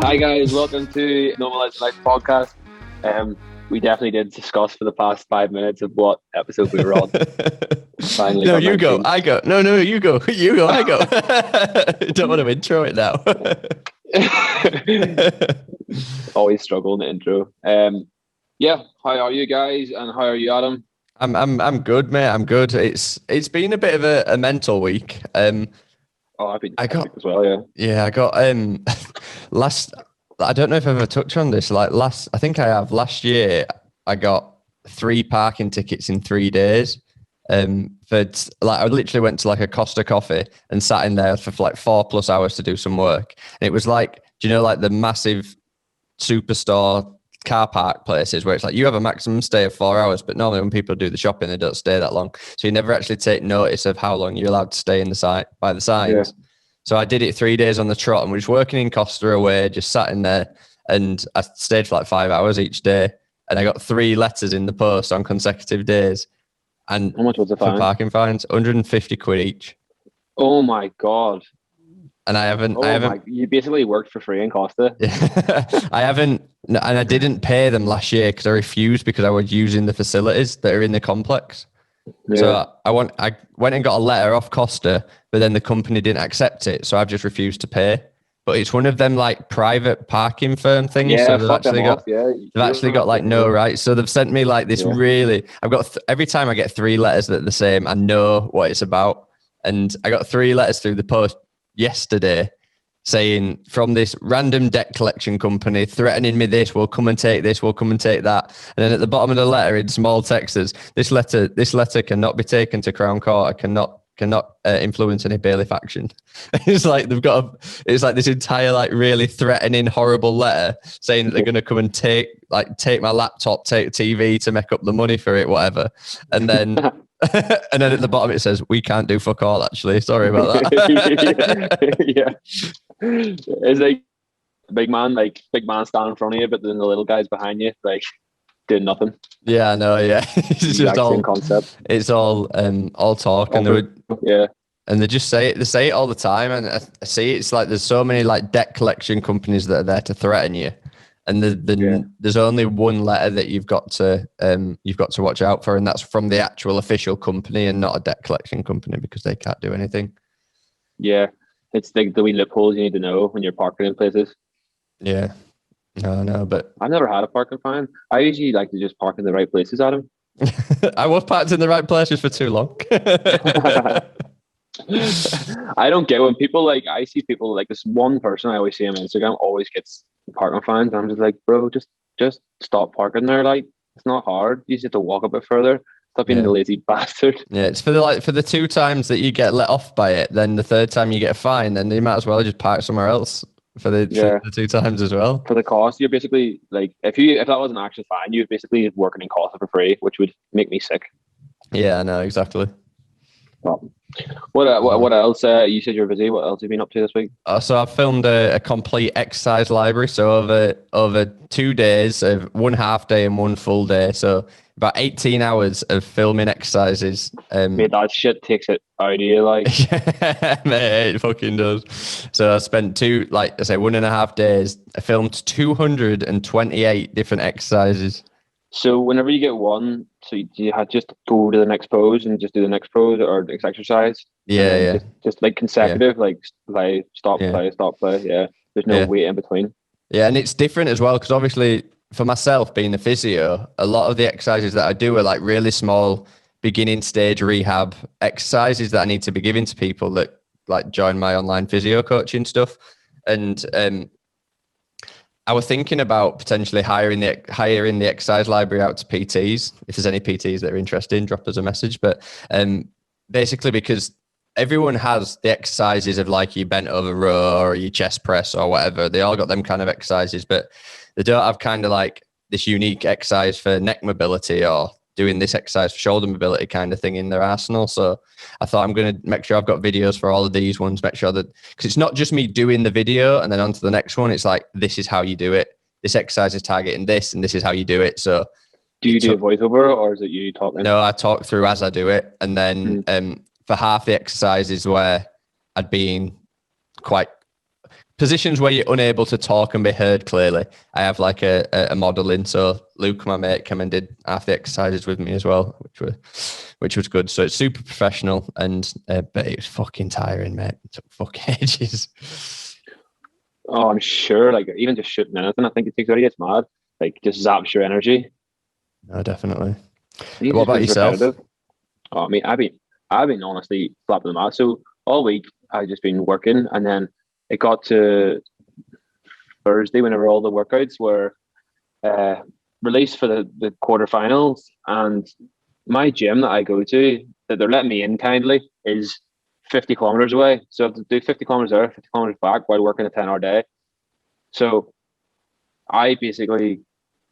Hi guys, welcome to Normalising Life Podcast. We definitely did discuss for the past 5 minutes of what episode we were on. Finally, no, you go, I go. No, you go, I go. Don't want to intro it now. Always struggle in the intro. Yeah, how are you guys, and how are you, Adam? I'm good, mate. I'm good. It's been a bit of a mental week. I've been as well. Yeah, I got last. I don't know if I've ever touched on this. I think I have. Last year, I got 3 parking tickets in 3 days. I literally went to a Costa Coffee and sat in there for 4+ hours to do some work. And it was the massive superstore car park places where it's you have a maximum stay of 4 hours, but normally when people do the shopping, they don't stay that long. So you never actually take notice of how long you're allowed to stay in the site by the signs. Yeah. So I did it 3 days on the trot, and we're just working in Costa away, just sat in there, and I stayed for 5 hours each day, and I got 3 letters in the post on consecutive days. And how much was the fine? For parking fines? 150 quid each. Oh my God. And I haven't. You basically worked for free in Costa. Yeah. And I didn't pay them last year because I refused, because I was using the facilities that are in the complex. Yeah. So I went and got a letter off Costa, but then the company didn't accept it, so I've just refused to pay. But it's one of them private parking firm things. Yeah, so they've actually got no rights. So they've sent me this really. I've got every time I get 3 letters that are the same, I know what it's about, and I got 3 letters through the post yesterday saying from this random debt collection company threatening me this, we'll come and take this, we'll come and take that. And then at the bottom of the letter in small text says, this letter cannot be taken to Crown Court. I cannot influence any bailiff action. It's it's this entire really threatening, horrible letter saying that they're going to come and take my laptop, take TV to make up the money for it, whatever. And then and then at the bottom it says, we can't do fuck all, actually. Sorry about that. Yeah. It's big man standing in front of you, but then the little guy's behind you, doing nothing. Yeah, I know. Yeah, it's just all concept. It's all talk, and and they just say it. They say it all the time, and I see it's there's so many debt collection companies that are there to threaten you, and there's only one letter that you've got to watch out for, and that's from the actual official company and not a debt collection company, because they can't do anything. Yeah, it's the wee loopholes you need to know when you're parking in places. Yeah. No, but I've never had a parking fine. I usually like to just park in the right places, Adam. I was parked in the right places for too long. I don't get when people I see people this one person I always see on Instagram always gets parking fines, and I'm just bro, just stop parking there. It's not hard. You just have to walk a bit further. Stop being a lazy bastard. Yeah, it's for the 2 times that you get let off by it. Then the 3rd time you get a fine, then you might as well just park somewhere else for the 2 times as well. For the cost, you're basically if that was an actual fine, you're basically working in Costa for free, which would make me sick. Yeah, I know, exactly. What else? You said you're busy. What else have you been up to this week? So I've filmed a complete exercise library. So over 2 days, of 1 half day and 1 full day. So about 18 hours of filming exercises. Mate, that shit takes it out of you, Yeah, mate, it fucking does. So I spent 1.5 days. I filmed 228 different exercises. So whenever you get one, so you had just go to the next pose and just do the next pose or next exercise. Yeah. Just consecutive, play, stop, play, stop, play. Yeah. There's no wait in between. Yeah, and it's different as well, because obviously for myself being a physio, a lot of the exercises that I do are really small beginning stage rehab exercises that I need to be giving to people that join my online physio coaching stuff. And I was thinking about potentially hiring the exercise library out to PTs. If there's any PTs that are interested, drop us a message. But basically, because everyone has the exercises of your bent over row or your chest press or whatever. They all got them kind of exercises, but they don't have kind of this unique exercise for neck mobility or doing this exercise for shoulder mobility kind of thing in their arsenal. So I thought I'm going to make sure I've got videos for all of these ones, make sure that, because it's not just me doing the video and then on to the next one. It's this is how you do it. This exercise is targeting this and this is how you do it. So do you do a voiceover or is it you talking? No, I talk through as I do it. And then for half the exercises where I'd been quite positions where you're unable to talk and be heard clearly. I have like a model in. So Luke, my mate, came and did half the exercises with me as well, which was good. So it's super professional, and but it was fucking tiring, mate. It took fucking ages. Oh, I'm sure. Like even just shooting anything, I think it takes already gets mad. Like just zaps your energy. No, definitely. It What about yourself? repetitive. Oh, I mean, I've been honestly flat on the mat. So all week I've just been working, and then it got to Thursday whenever all the workouts were released for the quarterfinals, and my gym that I go to that they're letting me in kindly is 50 kilometers away. So I have to do 50 kilometers there, 50 kilometers back while working a 10-hour day. So I basically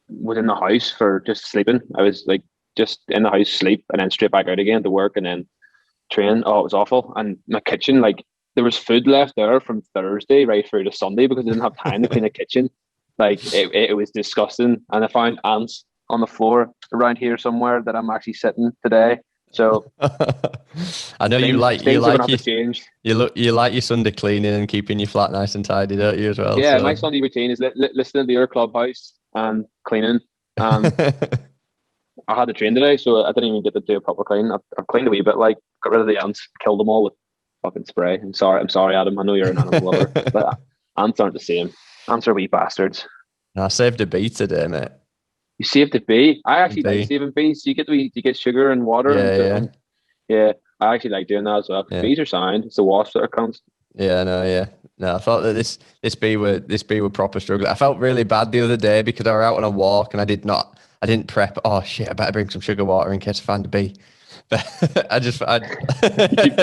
was in the house for just sleeping. I was like just in the house, sleep, and then straight back out again to work and then train. Oh, it was awful. And my kitchen, like there was food left there from Thursday right through to Sunday because I didn't have time to clean the kitchen. Like it was disgusting. And I found ants on the floor around here somewhere that I'm actually sitting today. So I know you like change. You like your Sunday cleaning and keeping your flat nice and tidy, don't you, as well? Yeah, so my Sunday routine is listening to your clubhouse and cleaning. I had to train today, so I didn't even get to do a proper clean. I've cleaned a wee bit, like got rid of the ants, killed them all with fucking spray. I'm sorry, Adam. I know you're an animal lover, but ants aren't the same. Ants are wee bastards. I saved a bee today, mate. You saved a bee? I actually like saving bees. You get sugar and water. Yeah. I actually like doing that as well. Yeah. Bees are sound. It's the wasps that are counts. Yeah, no. I thought that this bee were proper struggling. I felt really bad the other day because I was out on a walk and I didn't prep. Oh shit! I better bring some sugar water in case I find a bee. But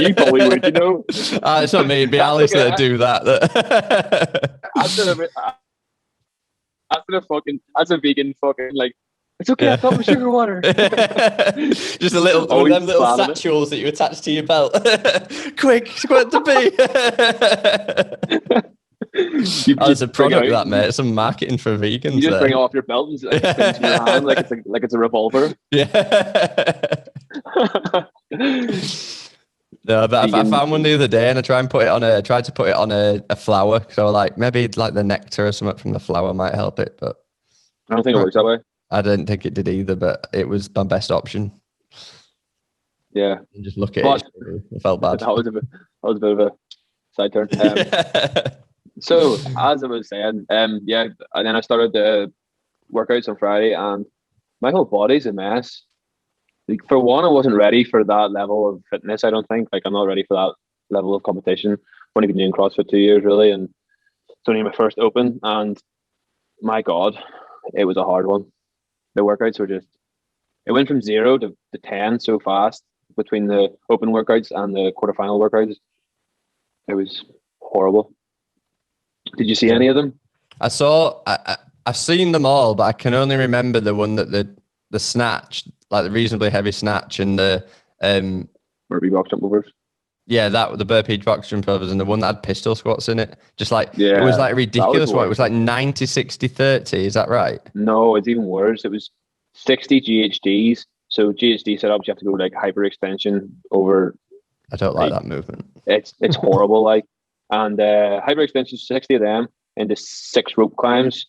you probably would, you know. It's not me. It'd be Alice that do that. That's a vegan fucking like. It's okay. I thought with sugar water. Just a little one of them little satchels that you attach to your belt. Quick, squirt the bee. It's a product that, mate. Some marketing for vegans. You just bring it off your belt and like, spin it in your hand like it's a revolver. Yeah. No, but I found one the other day and I tried to put it on a flower because I was like, maybe like the nectar or something from the flower might help it, but I don't think it works that way. I didn't think it did either, but it was my best option. Yeah. And just look at it. I felt bad. That was a bit of a side turn. So as I was saying, and then I started the workouts on Friday, and my whole body's a mess. Like, for one, I wasn't ready for that level of fitness. I don't think. Like, I'm not ready for that level of competition. I've only been doing CrossFit 2 years, really, and it's only my first open. And my God, it was a hard one. The workouts were just. It went from 0 to 10 so fast between the open workouts and the quarterfinal workouts. It was horrible. Did you see any of them? I've seen them all, but I can only remember the one that the snatch, like the reasonably heavy snatch, and the burpee box jump overs. Yeah, the burpee box jump overs, and the one that had pistol squats in it. Just like it was like ridiculous. It was like 90, 60, 30. Is that right? No, it's even worse. It was 60 GHDs. So GHD setups, you have to go like hyperextension over. I don't like that movement. It's horrible. Like, and hyperextension, 60 of them into 6 rope climbs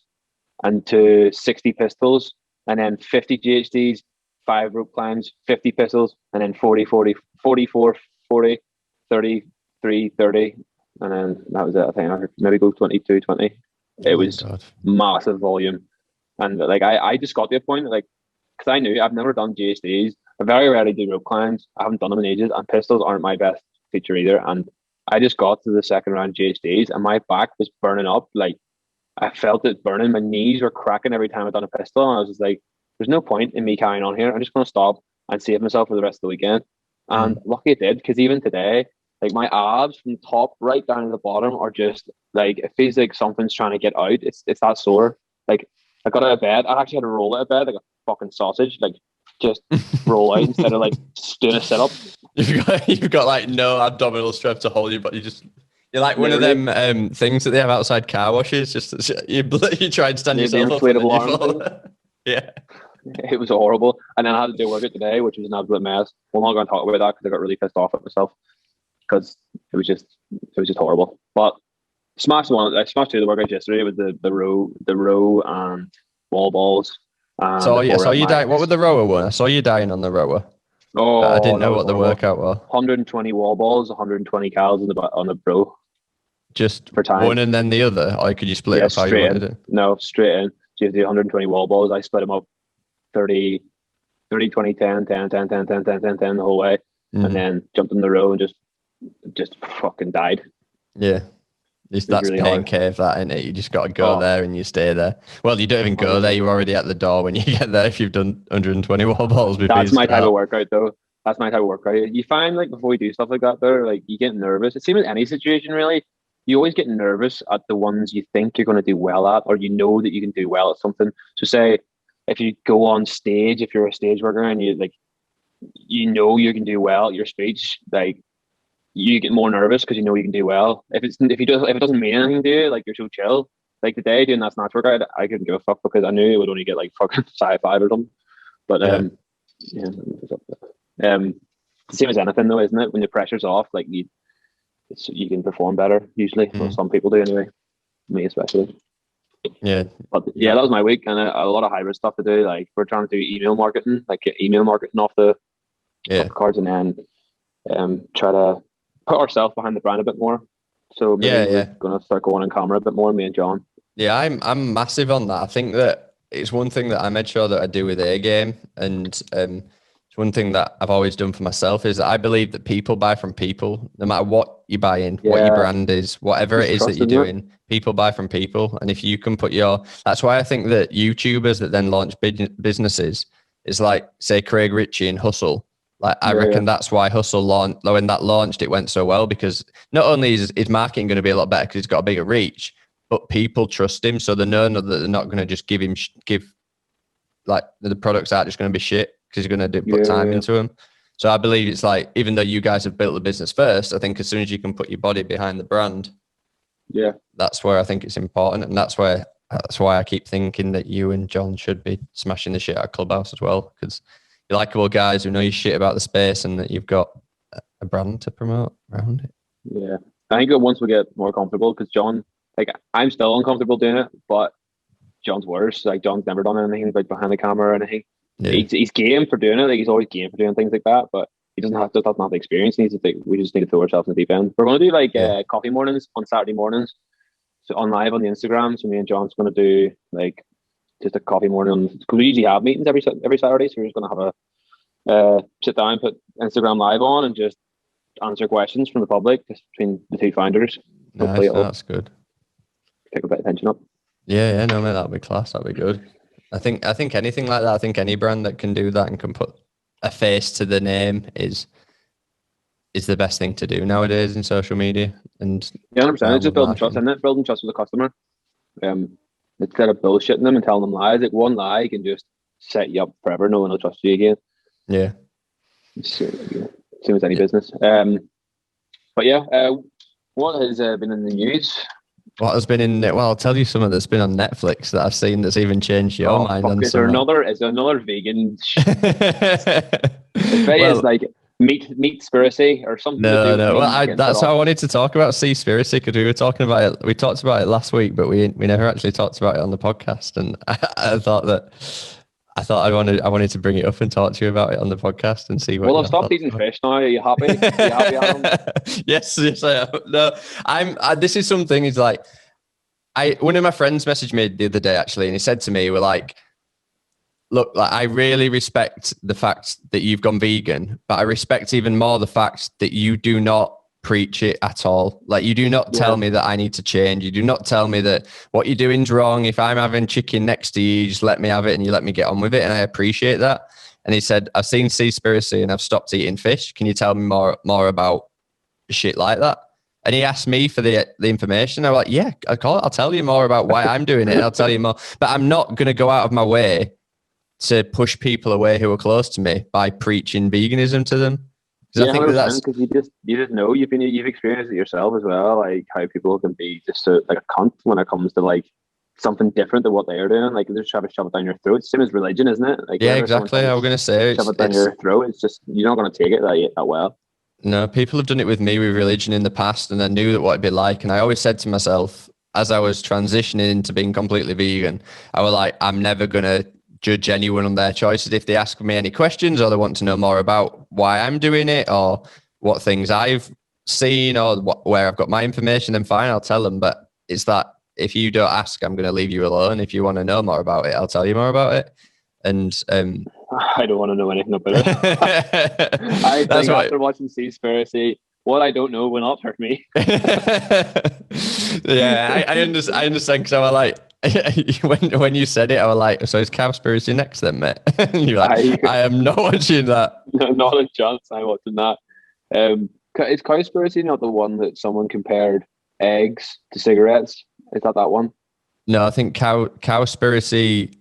and to 60 pistols, and then 50 GHDs, 5 rope climbs, 50 pistols, and then 40, 40, 44, 40, 33, 30. And then that was it. I think I could maybe go 22, 20. It was massive volume. And like, I just got to a point, like, because I knew I've never done GHDs. I very rarely do rope climbs. I haven't done them in ages, and pistols aren't my best feature either. And I just got to the second round GHDs, and my back was burning up. Like, I felt it burning. My knees were cracking every time I done a pistol. And I was just like, there's no point in me carrying on here. I'm just going to stop and save myself for the rest of the weekend. And lucky it did, because even today, like, my abs from the top right down to the bottom are just like, it feels like something's trying to get out. It's that sore. Like, I got out of bed. I actually had to roll out of bed like a fucking sausage. Like, just roll out instead of like doing a sit up. You've got like no abdominal strength to hold you, but you're like one of them things that they have outside car washes. Just you try and stand yourself up. Inflatable Yeah, it was horrible. And then I had to do a workout today, which was an absolute mess. We're not going to talk about that because I got really pissed off at myself because it was just horrible. But Smashed one. I smashed two of the workouts yesterday with the row and wall balls. And So the I saw 4 rep you die. What max. was the rower one? I saw you dying on the rower. But I Oh, didn't that know was what the horrible. workout was. 120 wall balls, 120 cals on the pro. Just for time. One and then the other, or could you split up how you wanted it? No, straight in. So you have to do 120 wall balls. I split them up 30, 20, 10, 10, 10, 10, 10, 10, 10, 10 the whole way. And then jumped in the row and just fucking died. Yeah. That's really pain hard. cave, that, isn't it? You just got to go there and you stay there. Well, you don't even go there. You're already at the door when you get there if you've done 120 wall balls. That's my type of workout, though. That's my type of workout. You find, like, before you do stuff like that, though, like, you get nervous. It seems in any situation, really. You always get nervous at the ones you think you're going to do well at, or you know that you can do well at something. So say, if you go on stage, if you're a stage worker and you know you can do well at your speech, like, you get more nervous because you know you can do well. If it doesn't mean anything to you, like, you're so chill. Like today doing that snatch workout, I couldn't give a fuck because I knew it would only get like fucking size 5 or something. But same as anything though, isn't it? When the pressure's off, like you can perform better usually. Well, some people do anyway. Me especially. Yeah. But yeah, that was my week, and a lot of hybrid stuff to do. Like we're trying to do email marketing, like get email marketing off the cards, and then try to put ourselves behind the brand a bit more. So maybe we're going to start going on camera a bit more, me and John. Yeah, I'm massive on that. I think that it's one thing that I made sure that I do with A Game, and it's one thing that I've always done for myself is that I believe that people buy from people, no matter what you buy in, what your brand is, whatever it is that you're doing, people buy from people. And if you can put that's why I think that YouTubers that then launch businesses is like, say, Craig Ritchie and Hustle. Like I reckon that's why Hustle launched. When that launched, it went so well because not only is his marketing going to be a lot better because he's got a bigger reach, but people trust him, so they know that they're not going to just give like the products aren't just going to be shit because he's going to put time into them. So I believe it's like, even though you guys have built the business first, I think as soon as you can put your body behind the brand, that's where I think it's important, and that's why I keep thinking that you and John should be smashing the shit out of Clubhouse as well, because you're likeable guys who know your shit about the space and that you've got a brand to promote around it. Yeah, I think that once we get more comfortable, because John, like, I'm still uncomfortable doing it, but John's worse. Like, John's never done anything like behind the camera or anything. Yeah. He's game for doing it. Like, he's always game for doing things like that, but he doesn't have the experience. We just need to throw ourselves in the deep end. We're going to do like coffee mornings on Saturday mornings, so on live on the Instagram. So me and John's going to do like just a coffee morning because we usually have meetings every Saturday. So we're just going to have a sit down, put Instagram live on, and just answer questions from the public just between the two founders. Nice, that's good. Pick a bit of attention up. Yeah, no, mate, that'd be class. That'd be good. I think anything like that. I think any brand that can do that and can put a face to the name is the best thing to do nowadays in social media. And 100%. It's just building trust, isn't it? Building trust with the customer. Instead of bullshitting them and telling them lies, like one lie can just set you up forever. No one will trust you again. Yeah. Same as any business. But yeah, what has been in the news? What has been in? Well, I'll tell you something that's been on Netflix that I've seen that's even changed your mind. Is there another vegan? It's like Meatspiracy or something. No. Well, that's how I wanted to talk about Seaspiracy, because we were talking about it. We talked about it last week, but we never actually talked about it on the podcast. And I wanted to bring it up and talk to you about it on the podcast and see what. Well, I've stopped eating fish now. Are you happy? Adam? Yes, I am. No, this is something. Is like, one of my friends messaged me the other day actually, and he said to me, "We're like, look, like I really respect the fact that you've gone vegan, but I respect even more the fact that you do not preach it at all. Like, you do not tell me that I need to change. You do not tell me that what you're doing is wrong. If I'm having chicken next to you, you just let me have it and you let me get on with it. And I appreciate that." And he said, "I've seen Seaspiracy and I've stopped eating fish. Can you tell me more about shit like that?" And he asked me for the information. I was like, "Yeah, I'll tell you more about why I'm doing it. And I'll tell you more, but I'm not going to go out of my way to push people away who are close to me by preaching veganism to them." I think that's because you just know you've experienced it yourself as well, like how people can be just like a cunt when it comes to like something different than what they are doing. Like they're just trying to shove it down your throat. Same as religion, isn't it? Like, yeah, exactly. I was going to say, shove it down your throat. It's just, you're not going to take it that well. No, people have done it with me with religion in the past, and I knew that what it'd be like. And I always said to myself, as I was transitioning into being completely vegan, I was like, I'm never gonna judge anyone on their choices. If they ask me any questions or they want to know more about why I'm doing it or what things I've seen or where I've got my information, then fine, I'll tell them. But it's that if you don't ask, I'm going to leave you alone. If you want to know more about it, I'll tell you more about it. And I don't want to know anything about it. I think after watching Seaspiracy, what I don't know will not hurt me. Yeah, I understand because I was like, when you said it, I was like, so is Cowspiracy next then, mate? And you're like, I am not watching that. Not a chance I'm watching that. Is Cowspiracy not the one that someone compared eggs to cigarettes? Is that one? No, I think Cowspiracy.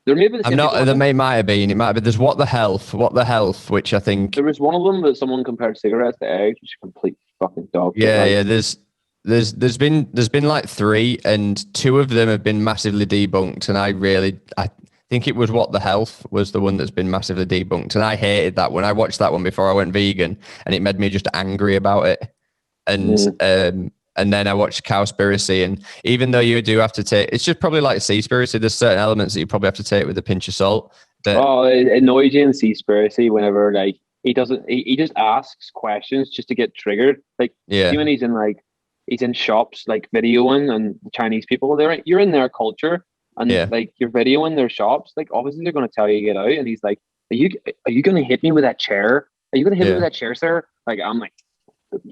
There may be. I'm not. There might have been. It might have been. There's What the Health, which I think there was one of them that someone compared cigarettes to eggs, which is complete fucking dog. Yeah, yeah. There's been like 3, and 2 of them have been massively debunked, and I think it was What the Health was the one that's been massively debunked, and I hated that one. I watched that one before I went vegan, and it made me just angry about it. And then I watched Cowspiracy, and even though you do have to take, it's just probably like Seaspiracy. There's certain elements that you probably have to take with a pinch of salt. It annoys you in Seaspiracy whenever like he just asks questions just to get triggered. Like when he's in shops like videoing and Chinese people, you're in their culture and like you're videoing their shops. Like obviously they're going to tell you to get out, and he's like, "Are you going to hit me with that chair? Are you going to hit me with that chair, sir?" Like I'm like,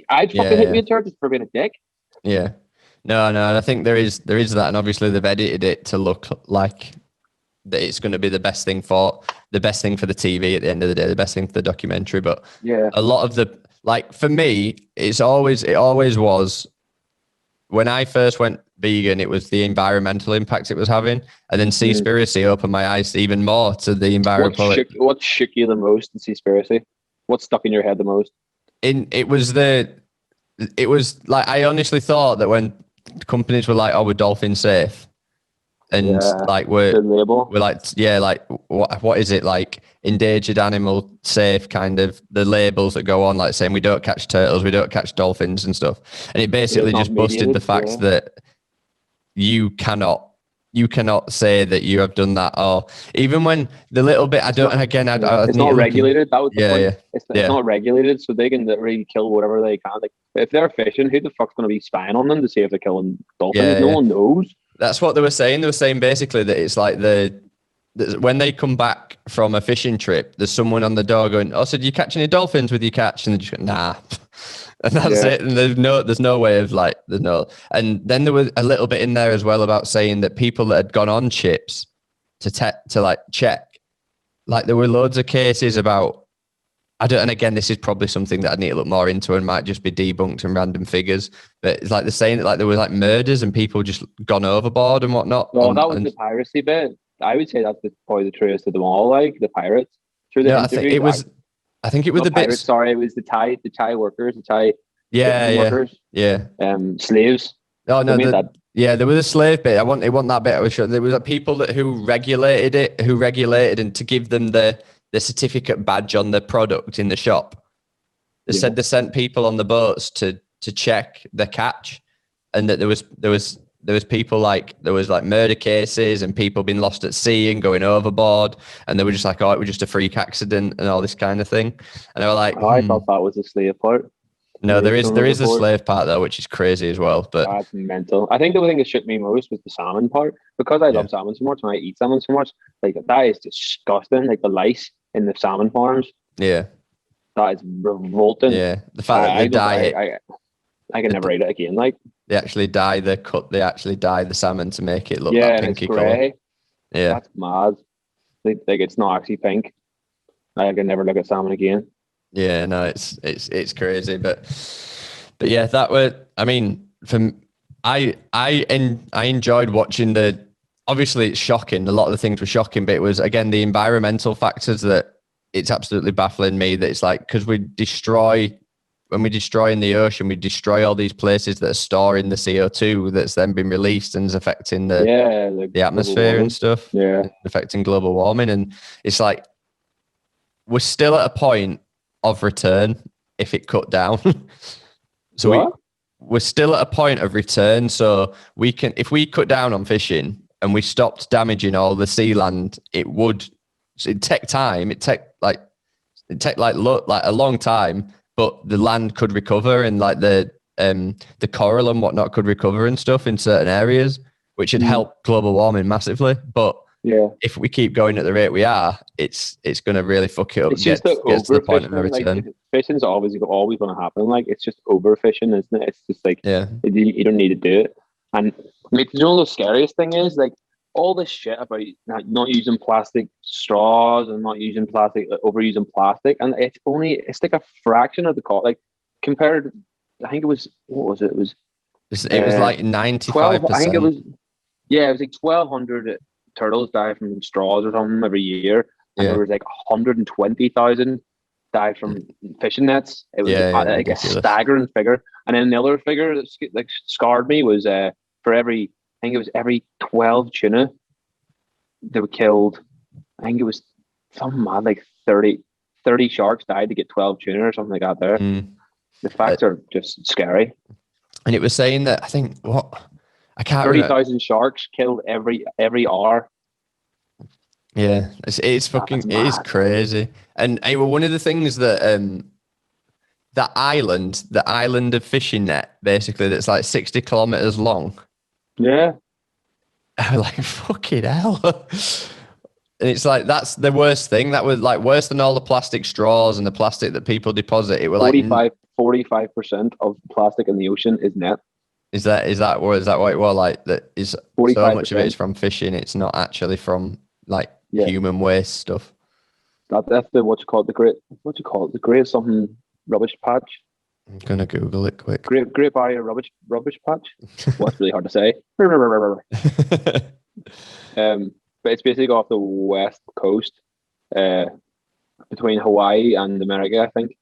I'd fucking hit me a chair just for being a dick. Yeah. No, and I think there is that, and obviously they've edited it to look like that it's going to be the best thing for the TV at the end of the day, the best thing for the documentary. But a lot of the, like for me, it always was, when I first went vegan, it was the environmental impact it was having, and then Seaspiracy opened my eyes even more to the environmental. What shook you the most in Seaspiracy? What stuck in your head the most? It was like, I honestly thought that when companies were like, "Oh, we're dolphin safe," and like we're like, like what is it, like endangered animal safe, kind of the labels that go on, like saying we don't catch turtles, we don't catch dolphins and stuff, and it basically just busted the fact that you cannot say that you have done that, or even when the little bit it's not regulated. That was the point. It's not regulated, so they can really kill whatever they can. Like if they're fishing, who the fuck's going to be spying on them to see if they're killing dolphins? No one knows. That's what they were saying. They were saying basically that it's like when they come back from a fishing trip, there's someone on the door going, "Oh, so do you catch any dolphins with your catch?" And they just go, "Nah." And that's it. And there's no way of like, there's no. And then there was a little bit in there as well about saying that people that had gone on ships to like check, like there were loads of cases about, and again, this is probably something that I need to look more into and might just be debunked and random figures, but it's like they're saying that like there were like murders and people just gone overboard and whatnot. Well, that was the piracy bit. I would say that's probably the truest of them all, like the pirates. I think it was. I think it was the bit. Sorry, it was the Thai workers, the Thai workers. Yeah. Slaves. Oh no, there was a slave bit. It wasn't that bit. I was sure there was people who regulated and to give them the certificate badge on the product in the shop. They said they sent people on the boats to check the catch, and that there was people like, there was like murder cases and people being lost at sea and going overboard, and they were just like, "Oh, it was just a freak accident," and all this kind of thing. And they were like, I thought that was the slave part. No, there is a slave part though, which is crazy as well. But that's mental. I think the thing that shook me most was the salmon part, because I love salmon so much and I eat salmon so much. Like that is disgusting. Like the lice in the salmon farms. Yeah, that is revolting. Yeah, the fact that they dye it. I can never eat it again. Like they actually dye the salmon to make it look that pinky color. Yeah, that's mad. Like it's not actually pink. I can never look at salmon again. Yeah, no, it's crazy, but yeah, that were. I mean, I enjoyed watching the. Obviously, it's shocking. A lot of the things were shocking, but it was again the environmental factors that it's absolutely baffling me. That it's like, because when we destroy in the ocean, we destroy all these places that are storing the CO2 that's then been released and is affecting the atmosphere and stuff. Yeah, affecting global warming, and it's like we're still at a point of return if it cut down. So What? we're still at a point of return. So we can, if we cut down on fishing and we stopped damaging all the sea land, it'd take time. It'd take like a long time, but the land could recover, and like the coral and whatnot could recover and stuff in certain areas, which would help global warming massively. But Yeah, if we keep going at the rate we are, it's going to really fuck it up. it's just the gets to the point of no overfishing. Like return. fishing's always going to happen. Like it's just overfishing, isn't it? It's just like Yeah. you don't need to do it. And like, you know, the scariest thing is like all this shit about not using plastic straws and not using plastic, overusing plastic, and it's like a fraction of the cost. Like compared, I think it was what was it? It was like 95%. I think it was it was like 1,200 turtles die from straws or something every year, and there was like 120,000 die from fishing nets. It was like a staggering figure. And then the other figure that like scarred me was for every 12 tuna that were killed. I think it was something mad, like 30 sharks died to get 12 tuna or something like that. There, the facts are just scary. And it was saying that I think I can't 30,000 sharks killed every hour. Yeah, it is crazy. And one of the things that the island of fishing net, basically, that's like 60 kilometers long. Yeah. I was like, fucking hell. And it's like, that's the worst thing. That was like worse than all the plastic straws and the plastic that people deposit. It were 45% of plastic in the ocean is net. Is that what it was? Like that is 45%. So much of it is from fishing. It's not actually from like human waste stuff. That's the the great something rubbish patch. I'm gonna Google it quick. Great Barrier rubbish patch. Well, that's really hard to say. But it's basically off the west coast, between Hawaii and America, I think.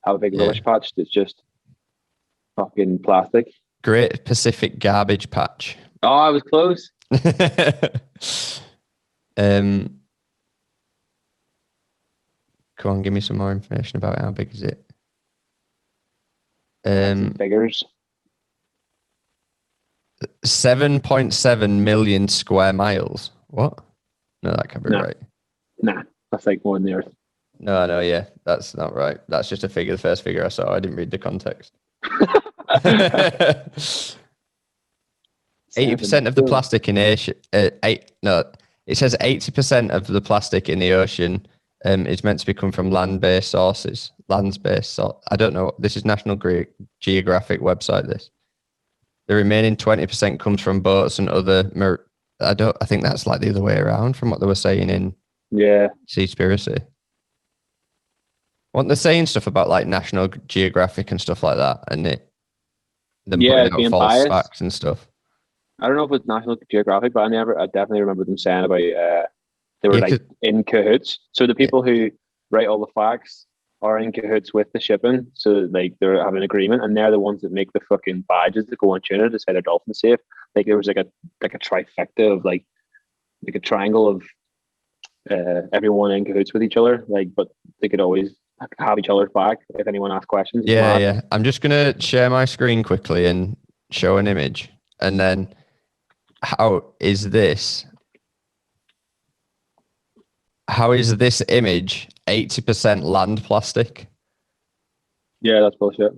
Have a big rubbish patch that's just fucking plastic. Great Pacific Garbage Patch. Oh, I was close. Come on, give me some more information about it. How big is it? Figures. 7.7 million square miles. What? No, that can't be right. Nah, that's like more than the Earth. No, yeah, that's not right. That's just a figure. The first figure I saw, I didn't read the context. 80% of the plastic in Asia. It says 80% of the plastic in the ocean is meant to be come from land-based sources. I don't know. This is National Geographic website. This. The remaining 20% comes from boats and other. I think that's like the other way around from what they were saying in Seaspiracy. Weren't they saying stuff about like National Geographic and stuff like that, and them putting out false facts and stuff? I don't know if it's National Geographic, but I definitely remember them saying about they were like in cahoots. So the people who write all the facts are in cahoots with the shipping, so like they're having an agreement, and they're the ones that make the fucking badges that go on tuna to say they're dolphin safe. Like there was like a trifecta of like a triangle of everyone in cahoots with each other. Like, but they could always have each other's back if anyone asks questions. Yeah. I'm just gonna share my screen quickly and show an image, and then how is this image 80% land plastic? Yeah, that's bullshit.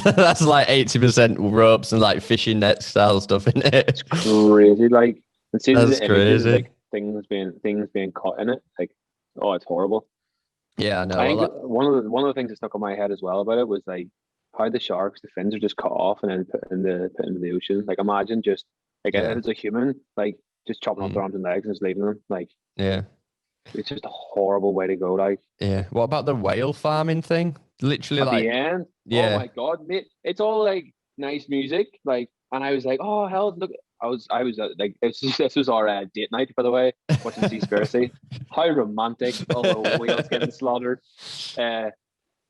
That's like 80% ropes and like fishing net style stuff in it. It's crazy. Like, that's crazy. Like things being caught in it. Like, oh, it's horrible. Yeah, I know. I think one of the things that stuck in my head as well about it was like how the fins are just cut off and then put into the ocean. Like, imagine just like if it's a human, like just chopping off their arms and legs and just leaving them. Like, it's just a horrible way to go. Like, what about the whale farming thing? Literally, at the end. Oh my god, mate! It's all like nice music, like, and I was like, oh hell, look. I was like, this was our date night, by the way, watching Seaspiracy. How romantic! All the whales getting slaughtered.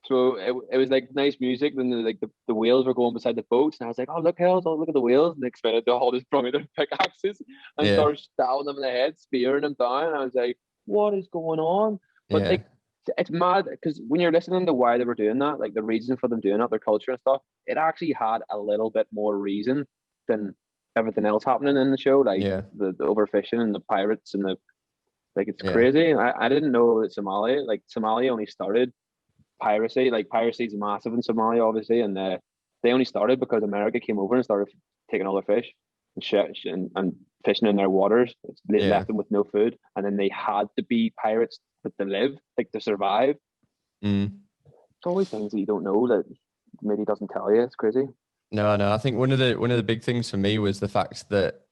So it was like nice music. Then the whales were going beside the boats, and I was like, oh look at the whales. And they expected to all just brought me their pickaxes and started stabbing them in the head, spearing them down. And I was like, what is going on? But like It's mad because when you're listening to why they were doing that, like the reason for them doing that, their culture and stuff, it actually had a little bit more reason than everything else happening in the show, like the overfishing and the pirates and the like. It's crazy. I didn't know that Somalia only started piracy. Like piracy is massive in Somalia, obviously, and they only started because America came over and started taking all their fish and shit and fishing in their waters. They left them with no food, and then they had to be pirates to live, like to survive. It's always things that you don't know that maybe doesn't tell you. It's crazy. No. I think one of the big things for me was the fact that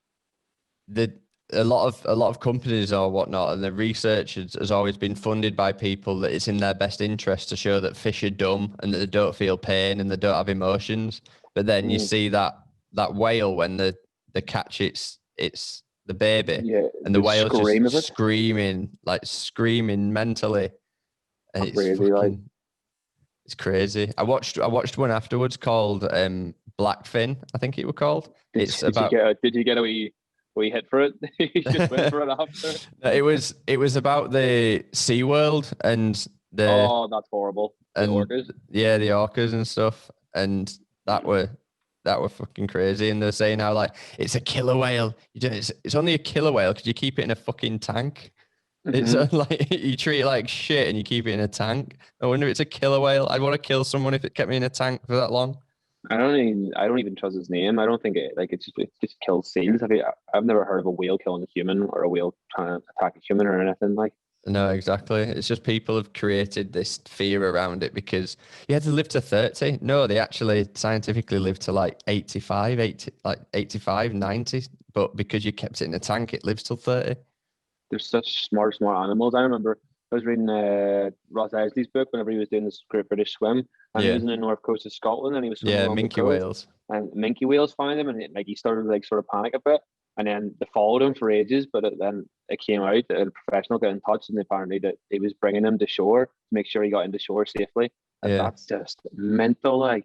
a lot of companies or whatnot, and the research has always been funded by people that it's in their best interest to show that fish are dumb and that they don't feel pain and they don't have emotions. But then you see that whale when they catch it's the baby, and the whale just screaming mentally, and it's crazy, it's crazy. I watched one afterwards called Blackfin, I think it was called. Did you get a wee hit for it? You just went for it after. No, it was about the SeaWorld and that's horrible. The orcas. Yeah, the orcas and stuff, and that were fucking crazy. And they're saying how like it's a killer whale. It's only a killer whale because you keep it in a fucking tank. It's like you treat it like shit and you keep it in a tank. I wonder if it's a killer whale. I'd want to kill someone if it kept me in a tank for that long. I don't even trust his name. I don't think it just kills seals. I've never heard of a whale killing a human or a whale trying to attack a human or anything like. No, exactly. It's just people have created this fear around it because you had to live to 30. No, they actually scientifically live to like 85, 90. But because you kept it in a tank, it lives till 30. They're such smart animals. I remember I was reading Ross Isley's book whenever he was doing this Great British Swim, and he was in the north coast of Scotland, and he was swimming minke whales, and minke whales found him, and he started like sort of panic a bit, and then they followed him for ages, but then it came out and a professional got in touch, and apparently that he was bringing him to shore to make sure he got into shore safely, and that's just mental, like.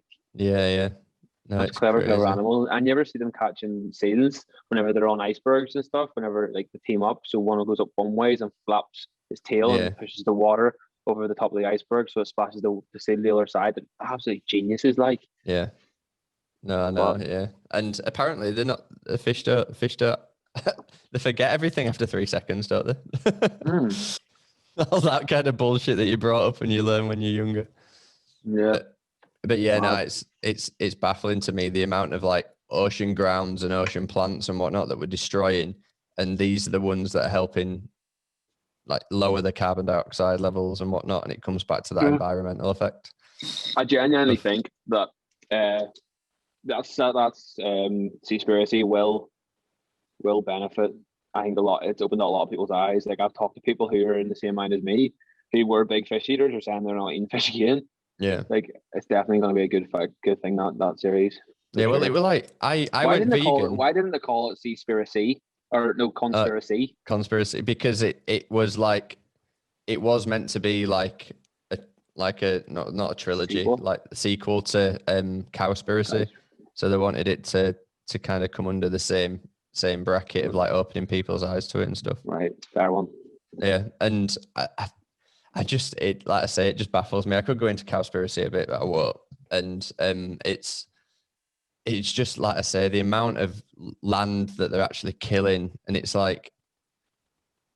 No, it's clever animals. And you ever see them catching seals whenever they're on icebergs and stuff, whenever like they team up, so one goes up one ways and flaps his tail and pushes the water over the top of the iceberg so it splashes the seal the other side. They're absolutely geniuses, like. And apparently they're not the fish don't they forget everything after 3 seconds, don't they? All that kind of bullshit that you brought up and you learn when you're younger. But it's baffling to me the amount of like ocean grounds and ocean plants and whatnot that we're destroying, and these are the ones that are helping like lower the carbon dioxide levels and whatnot, and it comes back to that environmental effect. I genuinely think that that's Seaspiracy will benefit. I think it's opened up a lot of people's eyes. Like I've talked to people who are in the same mind as me, who were big fish eaters, are saying they're not eating fish again. Yeah, like it's definitely going to be a good thing that series. Well, it was like I went vegan. Why didn't they call it Seaspiracy or no Conspiracy? Conspiracy, because it was like it was meant to be like a not a trilogy, like a sequel to Cowspiracy. So they wanted it to kind of come under the same bracket of like opening people's eyes to it and stuff. Right, fair one. Yeah, and I just it just baffles me. I could go into Cowspiracy a bit, but I won't. And it's just like I say, the amount of land that they're actually killing, and it's like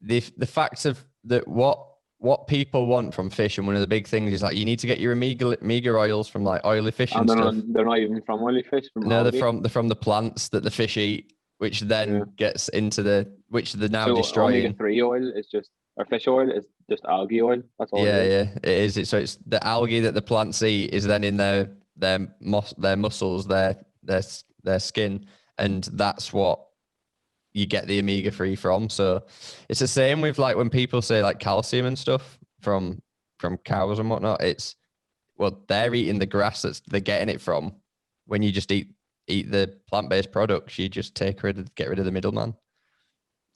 the facts of that what people want from fish, and one of the big things is like you need to get your omega oils from like oily fish and stuff. They're not even from oily fish. They're from the plants that the fish eat, which then gets into which they're now destroying. Omega-3 oil is just. Or fish oil is just algae oil. That's all. It is. So it's the algae that the plants eat is then in their muscles, their skin, and that's what you get the omega-3 from. So it's the same with like when people say like calcium and stuff from cows and whatnot. They're eating the grass that they're getting it from. When you just eat the plant-based products, you just get rid of the middleman.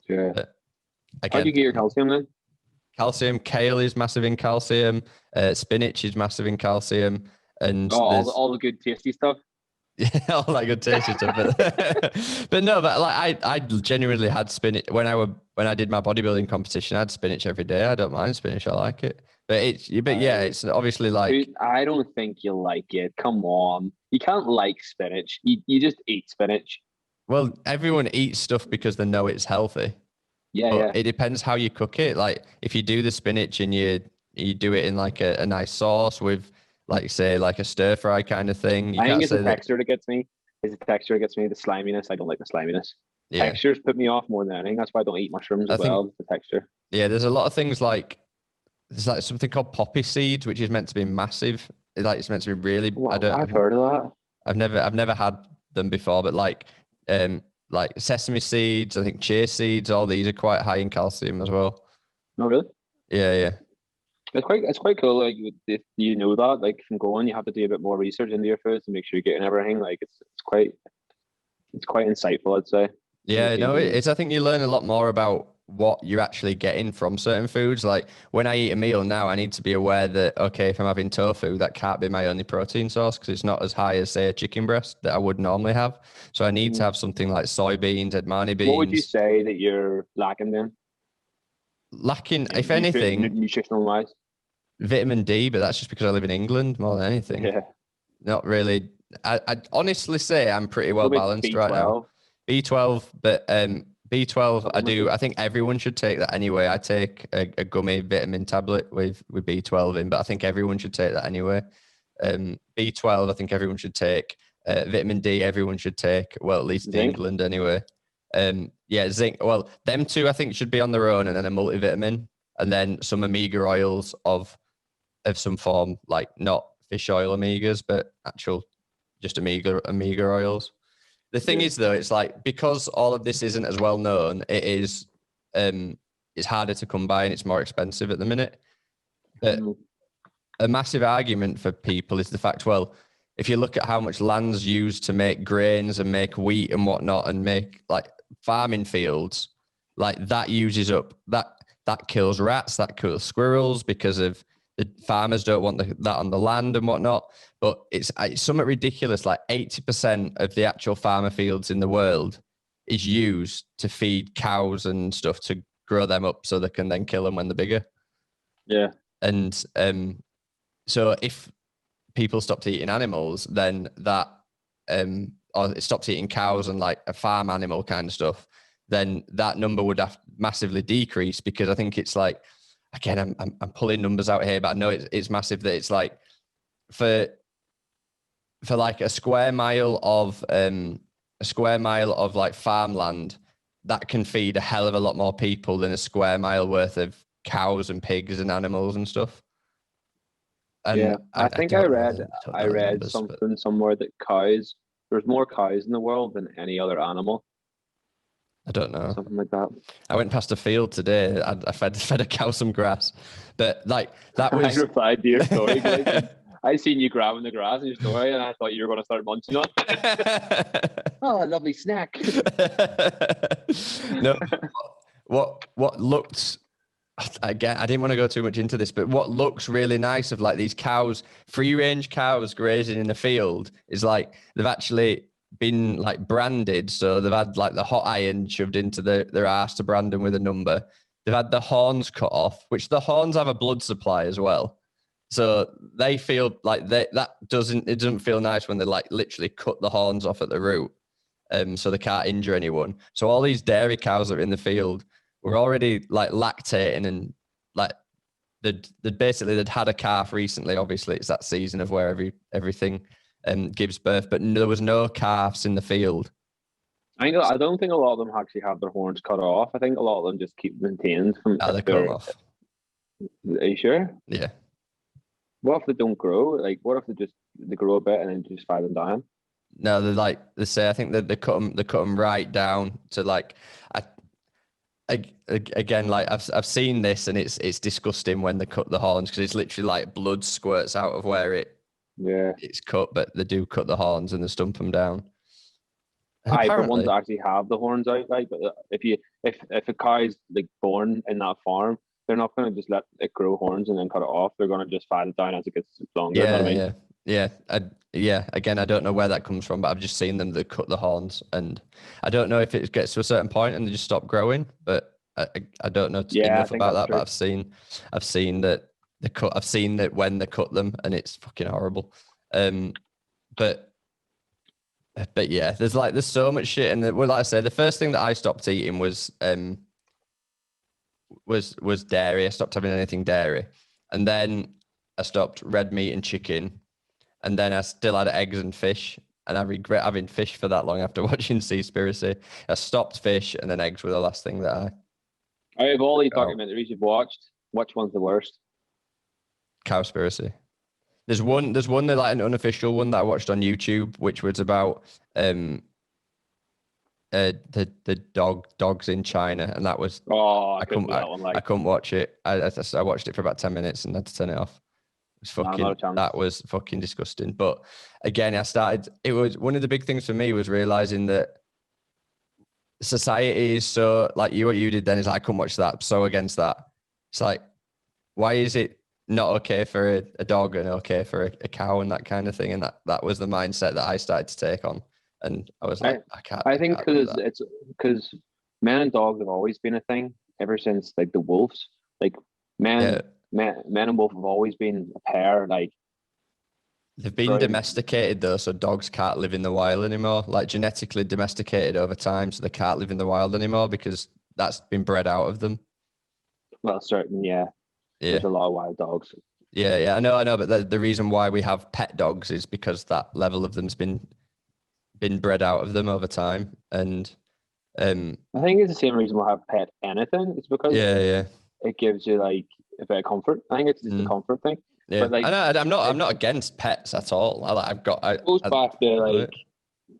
Yeah. Again, how do you get your calcium then? Calcium, kale is massive in calcium. Spinach is massive in calcium, and all the good tasty stuff. Yeah, all that good tasty stuff. But like I genuinely had spinach when I when I did my bodybuilding competition, I had spinach every day. I don't mind spinach. I like it. But yeah, it's obviously like. Dude, I don't think you like it. Come on. You can't like spinach. You just eat spinach. Well, everyone eats stuff because they know it's healthy. Yeah, But yeah. it depends how you cook it. Like if you do the spinach and you do it in like a nice sauce with like say like a stir fry kind of thing. You I think can't it's say the that. texture that gets me. It's the texture that gets me. The sliminess. I don't like the sliminess. Yeah, Textures put me off more than anything. That's why I don't eat mushrooms I as think well. The texture. yeah. There's a lot of things like there's like something called poppy seeds, which is meant to be massive. It's meant to be really. Well, I've heard of that. I've never had them before, but like sesame seeds, I think chia seeds, all these are quite high in calcium as well. No, really. Yeah, yeah. It's quite cool. Like if you know that, like from going, you have to do a bit more research into your foods to make sure you're getting everything. Like it's quite insightful, I'd say. Yeah, no, it's. I think you learn a lot more about what you're actually getting from certain foods. Like when I eat a meal now, I need to be aware that okay, if I'm having tofu, that can't be my only protein source because it's not as high as say a chicken breast that I would normally have. So I need to have something like soybeans, Edamame beans. What would you say that you're lacking then? Lacking, if anything, nutritional wise. vitamin D, but that's just because I live in England more than anything. Yeah. Not really. I'd honestly say I'm pretty well balanced right now. B12, but B12, I think everyone should take that anyway. I take a gummy vitamin tablet with B12 in, but I think everyone should take that anyway. B12, I think everyone should take. Vitamin D, everyone should take. Well, at least in England anyway. Yeah, zinc. Well, them two I think should be on their own, and then a multivitamin, and then some omega oils of some form, like not fish oil omegas, but actual just omega oils. The thing is, though, it's like because all of this isn't as well known, it is it's harder to come by and it's more expensive at the minute. But a massive argument for people is the fact, well, if you look at how much land's used to make grains and make wheat and whatnot and make like farming fields, like that uses up that kills rats, that kills squirrels because of the farmers don't want that on the land and whatnot. But it's somewhat ridiculous. Like 80% of the actual farmer fields in the world is used to feed cows and stuff to grow them up so they can then kill them when they're bigger. Yeah. And so if people stopped eating animals, then that or it stops eating cows and like a farm animal kind of stuff, then that number would have massively decreased because I think it's like, again, I'm pulling numbers out here, but I know it's massive that it's like for like a square mile of like farmland that can feed a hell of a lot more people than a square mile worth of cows and pigs and animals and stuff. And yeah, I think I read numbers, something somewhere that there's more cows in the world than any other animal. I don't know. Something like that. I went past a field today. I fed a cow some grass, but like that was. I replied to your story. I seen you grabbing the grass in your story, and I thought you were going to start munching on it. Oh, a lovely snack. No, what looked. Again, I didn't want to go too much into this, but what looks really nice of like these cows, free range cows grazing in the field, is like they've actually been like branded. So they've had like the hot iron shoved into their arse to brand them with a number. They've had the horns cut off, which the horns have a blood supply as well. So they feel like it doesn't feel nice when they like literally cut the horns off at the root. So they can't injure anyone. So all these dairy cows that are in the field were already like lactating and like they'd had a calf recently. Obviously it's that season of where everything gives birth, but there was no calves in the field. I don't think a lot of them actually have their horns cut off. I think a lot of them just keep maintained from. They cut off. Are you sure? Yeah. What if they don't grow? Like, what if they grow a bit and then just fire them down? No, they say I think that they cut them right down to like. Again, like I've seen this and it's disgusting when they cut the horns because it's literally like blood squirts out of where it's cut, but they do cut the horns and they stump them down. The ones that actually have the horns out, like, but if a cow is like born in that farm, they're not going to just let it grow horns and then cut it off. They're going to just file it down as it gets longer. Yeah, you know what I mean? Yeah. Again, I don't know where that comes from, but I've just seen them that cut the horns, and I don't know if it gets to a certain point and they just stop growing. But I don't know Yeah, I enough think about that's that, true. but I've seen that I've seen that when they cut them, and it's fucking horrible. But yeah, there's so much shit, and well, like I said, the first thing that I stopped eating was dairy. I stopped having anything dairy, and then I stopped red meat and chicken, and then I still had eggs and fish. And I regret having fish for that long after watching Seaspiracy. I stopped fish, and then eggs were the last thing that Out of all these Oh. documentaries you've watched, which one's the worst? Cowspiracy. There's one that, like, an unofficial one that I watched on YouTube, which was about the dogs in China, and that was I couldn't do that one. I couldn't watch it. I watched it for about 10 minutes and had to turn it off. It was not a chance. That was fucking disgusting. But again, it was one of the big things for me was realizing that society is so, like, what you did then is, like, I couldn't watch that. I'm so against that. It's like, why is it not okay for a dog and okay for a cow and that kind of thing? And that was the mindset that I started to take on. And I was like, I can't. I think because men and dogs have always been a thing ever since, like, the wolves. Like, men and wolf have always been a pair. Like, they've been domesticated though, so dogs can't live in the wild anymore. Like, genetically domesticated over time, so they can't live in the wild anymore because that's been bred out of them. Well, certain, yeah. There's a lot of wild dogs. Yeah, I know. But the reason why we have pet dogs is because that level of them's been bred out of them over time. And I think it's the same reason we have pet anything. It's because it gives you, like, a bit of comfort. I think it's just a comfort thing. Yeah, but, like, I'm not against pets at all. It goes back to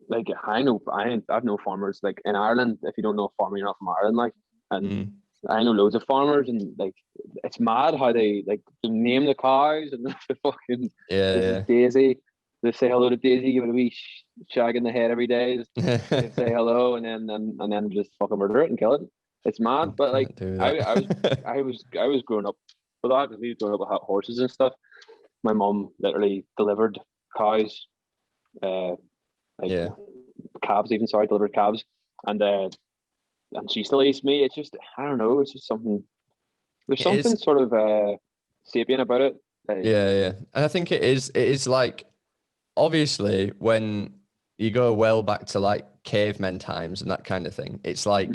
like I have no farmers, like, in Ireland. If you don't know a farmer, you're not from Ireland. Like, and I know loads of farmers, and, like, it's mad how they, like, name the cows and the fucking this is Daisy. They say hello to Daisy, give it a wee shag in the head every day. Just say hello, and then just fucking murder it and kill it. It's mad, but, like, I was growing up with that, because we were growing up with horses and stuff. My mum literally delivered cows, calves, even, delivered calves, and she still eats meat. It's just, I don't know, it's just something. There's something sort of sapient about it. And I think it is like, obviously, when you go well back to, like, cavemen times and that kind of thing, it's like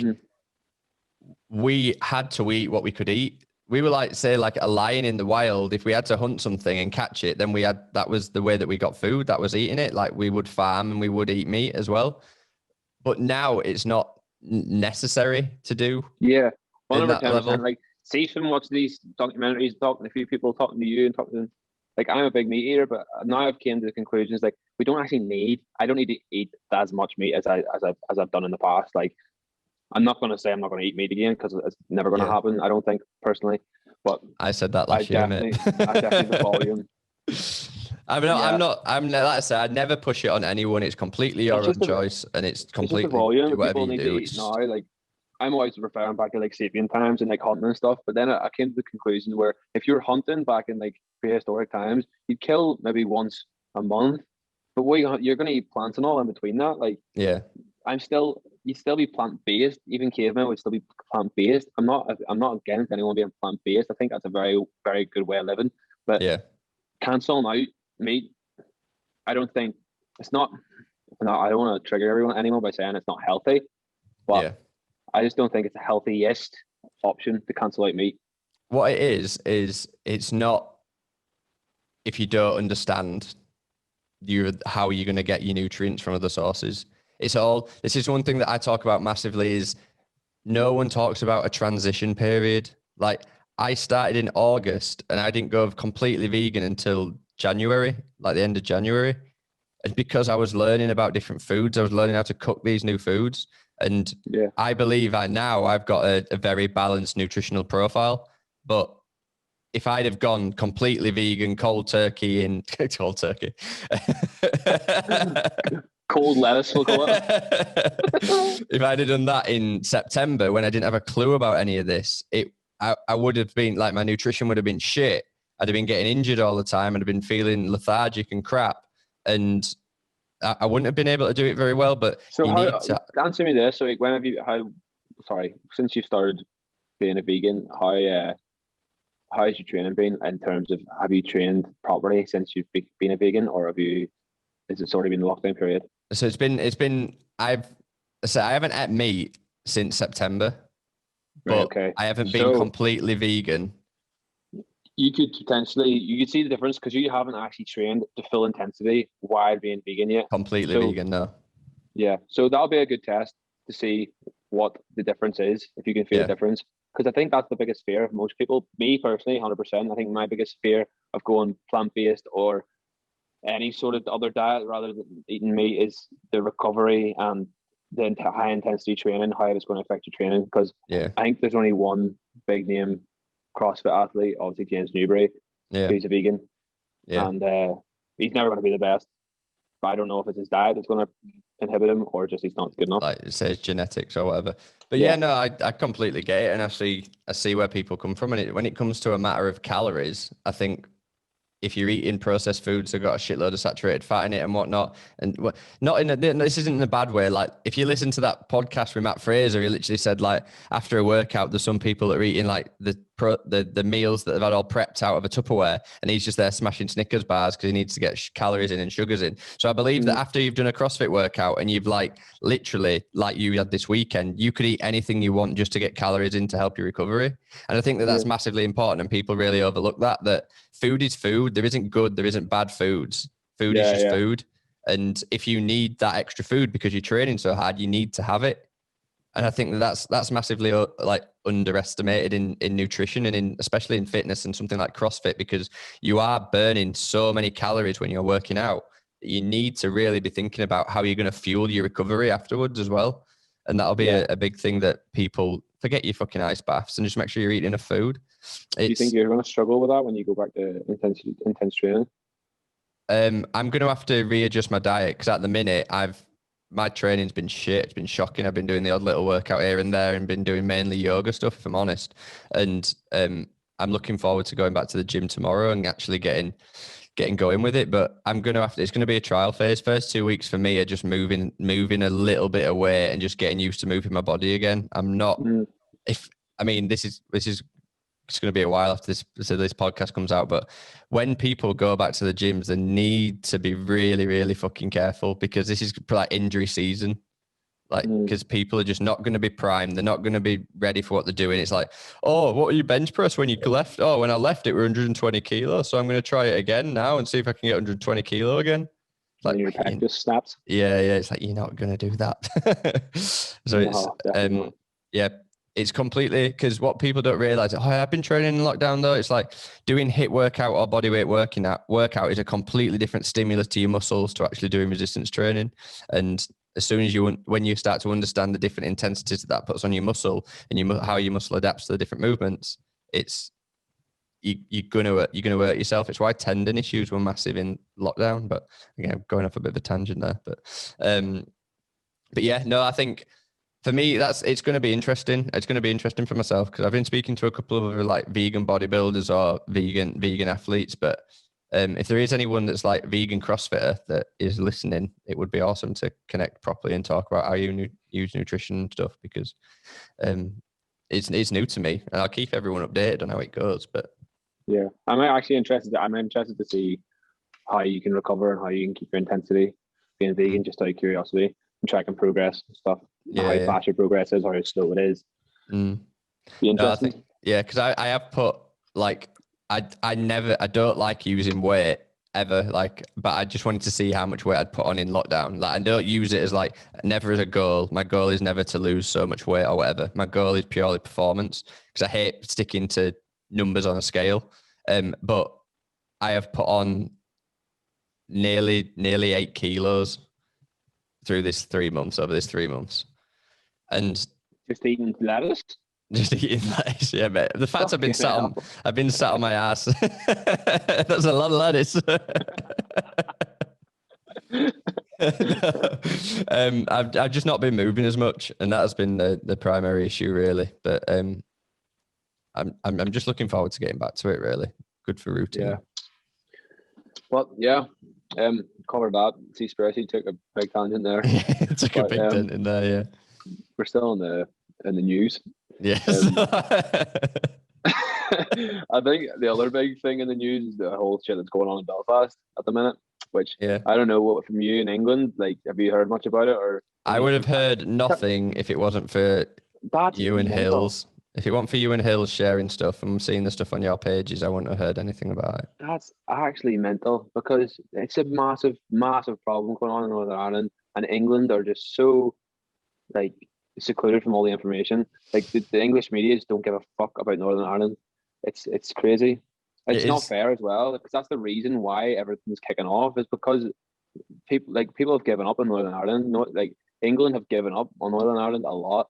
we had to eat what we could eat. We were, like, say, like a lion in the wild. If we had to hunt something and catch it, then that was the way that we got food. That was eating it. Like, we would farm and we would eat meat as well. But now it's not necessary to do. Yeah, 100%. Like, see someone watch these documentaries, talking to a few people, talking to you, and talking to them. Like, I'm a big meat eater, but now I've came to the conclusion is, like, I don't need to eat as much meat as I've done in the past. Like, I'm not going to say I'm not going to eat meat again, because it's never going to happen, I don't think, personally. But I said that last year, mate. I definitely the volume. I'm not. Like I said, I'd never push it on anyone. It's completely your own choice, and it's completely it's the volume. whatever People you need do. to eat now. Like, I'm always referring back to, like, sapient times and, like, hunting and stuff. But then I came to the conclusion where if you're hunting back in, like, prehistoric times, you'd kill maybe once a month. But you're going to eat plants and all in between that. Like, you'd still be plant based. Even cavemen would still be plant based. I'm not against anyone being plant based. I think that's a very, very good way of living. But canceling out meat, I don't think it's not. I don't want to trigger anyone by saying it's not healthy, but I just don't think it's the healthiest option to cancel out meat. What it is it's not, if you don't understand how you're going to get your nutrients from other sources. This is one thing that I talk about massively, is no one talks about a transition period. Like, I started in August and I didn't go completely vegan until January, like the end of January. And because I was learning about different foods, I was learning how to cook these new foods. And I believe I've got a very balanced nutritional profile. But if I'd have gone completely vegan, cold turkey, cold lettuce, we'll call it. If I'd have done that in September, when I didn't have a clue about any of this, I would have been, like, my nutrition would have been shit. I'd have been getting injured all the time. I'd have been feeling lethargic and crap. And I wouldn't have been able to do it very well. But so answer me this. So, like, since you started being a vegan, how's your training been in terms of, have you trained properly since you've been a vegan, or is it sort of been the lockdown period? So I haven't ate meat since September, Right. but Okay. I haven't been completely vegan. You could see the difference because you haven't actually trained to full intensity while being vegan yet. Completely vegan, no. Yeah. So that'll be a good test to see what the difference is, if you can feel the difference. Because I think that's the biggest fear of most people. Me personally, 100%. I think my biggest fear of going plant-based or any sort of other diet rather than eating meat is the recovery and the high intensity training, how it's going to affect your training. Because I think there's only one big name CrossFit athlete, obviously James Newbury, who's a vegan, and he's never going to be the best. But I don't know if it's his diet that's going to inhibit him, or just he's not good enough. Like it says genetics or whatever. But I completely get it, and I see where people come from. And when it comes to a matter of calories, I think if you're eating processed foods that got a shitload of saturated fat in it and whatnot, and this isn't in a bad way. Like if you listen to that podcast with Matt Fraser, he literally said like after a workout, there's some people that are eating like the meals that they've had all prepped out of a Tupperware, and he's just there smashing Snickers bars because he needs to get calories in and sugars in. So I believe that after you've done a CrossFit workout and you've like literally like you had this weekend, you could eat anything you want just to get calories in to help your recovery. And I think that that's massively important, and people really overlook that food is food. There isn't good, there isn't bad foods. Food is just food. And if you need that extra food because you're training so hard, you need to have it. And I think that's massively like underestimated in nutrition and especially in fitness and something like CrossFit, because you are burning so many calories when you're working out that you need to really be thinking about how you're going to fuel your recovery afterwards as well. And that'll be a big thing that people forget your fucking ice baths and just make sure you're eating enough food. Do you think you're going to struggle with that when you go back to intense training? I'm going to have to readjust my diet because at the minute my training's been shit. It's been shocking. I've been doing the odd little workout here and there and been doing mainly yoga stuff, if I'm honest. And I'm looking forward to going back to the gym tomorrow and actually getting going with it. But it's going to be a trial phase. First 2 weeks for me are just moving a little bit away and just getting used to moving my body again. I'm not, this is it's going to be a while after this podcast comes out, but when people go back to the gyms, they need to be really, really fucking careful, because this is like injury season. Like, because people are just not going to be primed. They're not going to be ready for what they're doing. It's like, oh, what were you bench press when you left? Oh, when I left, it were 120 kilos. So I'm going to try it again now and see if I can get 120 kilo again. Like, your pec just snaps. Yeah. It's like, you're not going to do that. So it's completely, because what people don't realize, I've been training in lockdown though. It's like doing HIIT workout or bodyweight workout is a completely different stimulus to your muscles to actually doing resistance training. And as soon as when you start to understand the different intensities that puts on your muscle and how your muscle adapts to the different movements, you're gonna hurt yourself. It's why tendon issues were massive in lockdown. But again, going off a bit of a tangent there. But yeah, no, I think for me it's going to be interesting. It's going to be interesting for myself because I've been speaking to a couple of other like vegan bodybuilders or vegan athletes, but. If there is anyone that's like vegan CrossFitter that is listening, it would be awesome to connect properly and talk about how you use nutrition and stuff, because it's new to me, and I'll keep everyone updated on how it goes. But yeah, I'm interested to see how you can recover and how you can keep your intensity being vegan, just out of curiosity, and tracking progress and stuff. How fast your progress is or how slow it is. Be interesting. Because I have put like. I don't like using weight ever, but I just wanted to see how much weight I'd put on in lockdown. Like, I don't use it as never as a goal. My goal is never to lose so much weight or whatever. My goal is purely performance, because I hate sticking to numbers on a scale. But I have put on nearly 8 kilos over this 3 months. And just eating lettuce? Just eating lettuce, yeah, mate. The fact I've been sat on my ass. That's a lot of lettuce. I've just not been moving as much, and that has been the primary issue, really. But I'm just looking forward to getting back to it. Really good for routine. Yeah. Well, yeah. Covered that. Seaspiracy took a big tangent there. Took a big dent in there. Yeah. We're still in the news. Yes. I think the other big thing in the news is the whole shit that's going on in Belfast at the minute, which Yeah. I don't know what from you in England. Like, have you heard much about it, or I would have heard nothing if it wasn't for that's you and mental. Hills. If it weren't for you and Hills sharing stuff and seeing the stuff on your pages, I wouldn't have heard anything about it. That's actually mental because it's a massive, massive problem going on in Northern Ireland, and England are just so like secluded from all the information. Like the English media just don't give a fuck about Northern Ireland. It's crazy. It It's not is. fair as well because that's the reason why everything's kicking off is because people have given up on Northern Ireland. No, like England have given up on Northern Ireland a lot.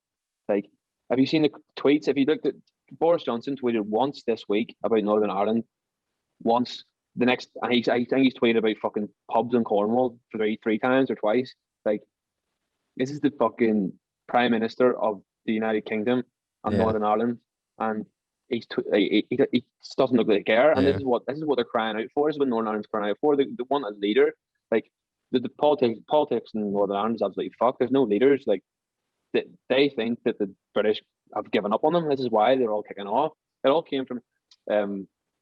Like, have you seen the tweets? If you looked at Boris Johnson tweeted once this week about Northern Ireland, once the next, and I think he's tweeted about fucking pubs in Cornwall three times or twice. Like, this is the fucking Prime Minister of the United Kingdom and Yeah. Northern Ireland, and he just doesn't look like they care. And Yeah. this is what they're crying out for. This is what Northern Ireland's crying out for. They want a leader. Like the politics in Northern Ireland is absolutely fucked. There's no leaders. Like they think that the British have given up on them. This is why they're all kicking off. It all came from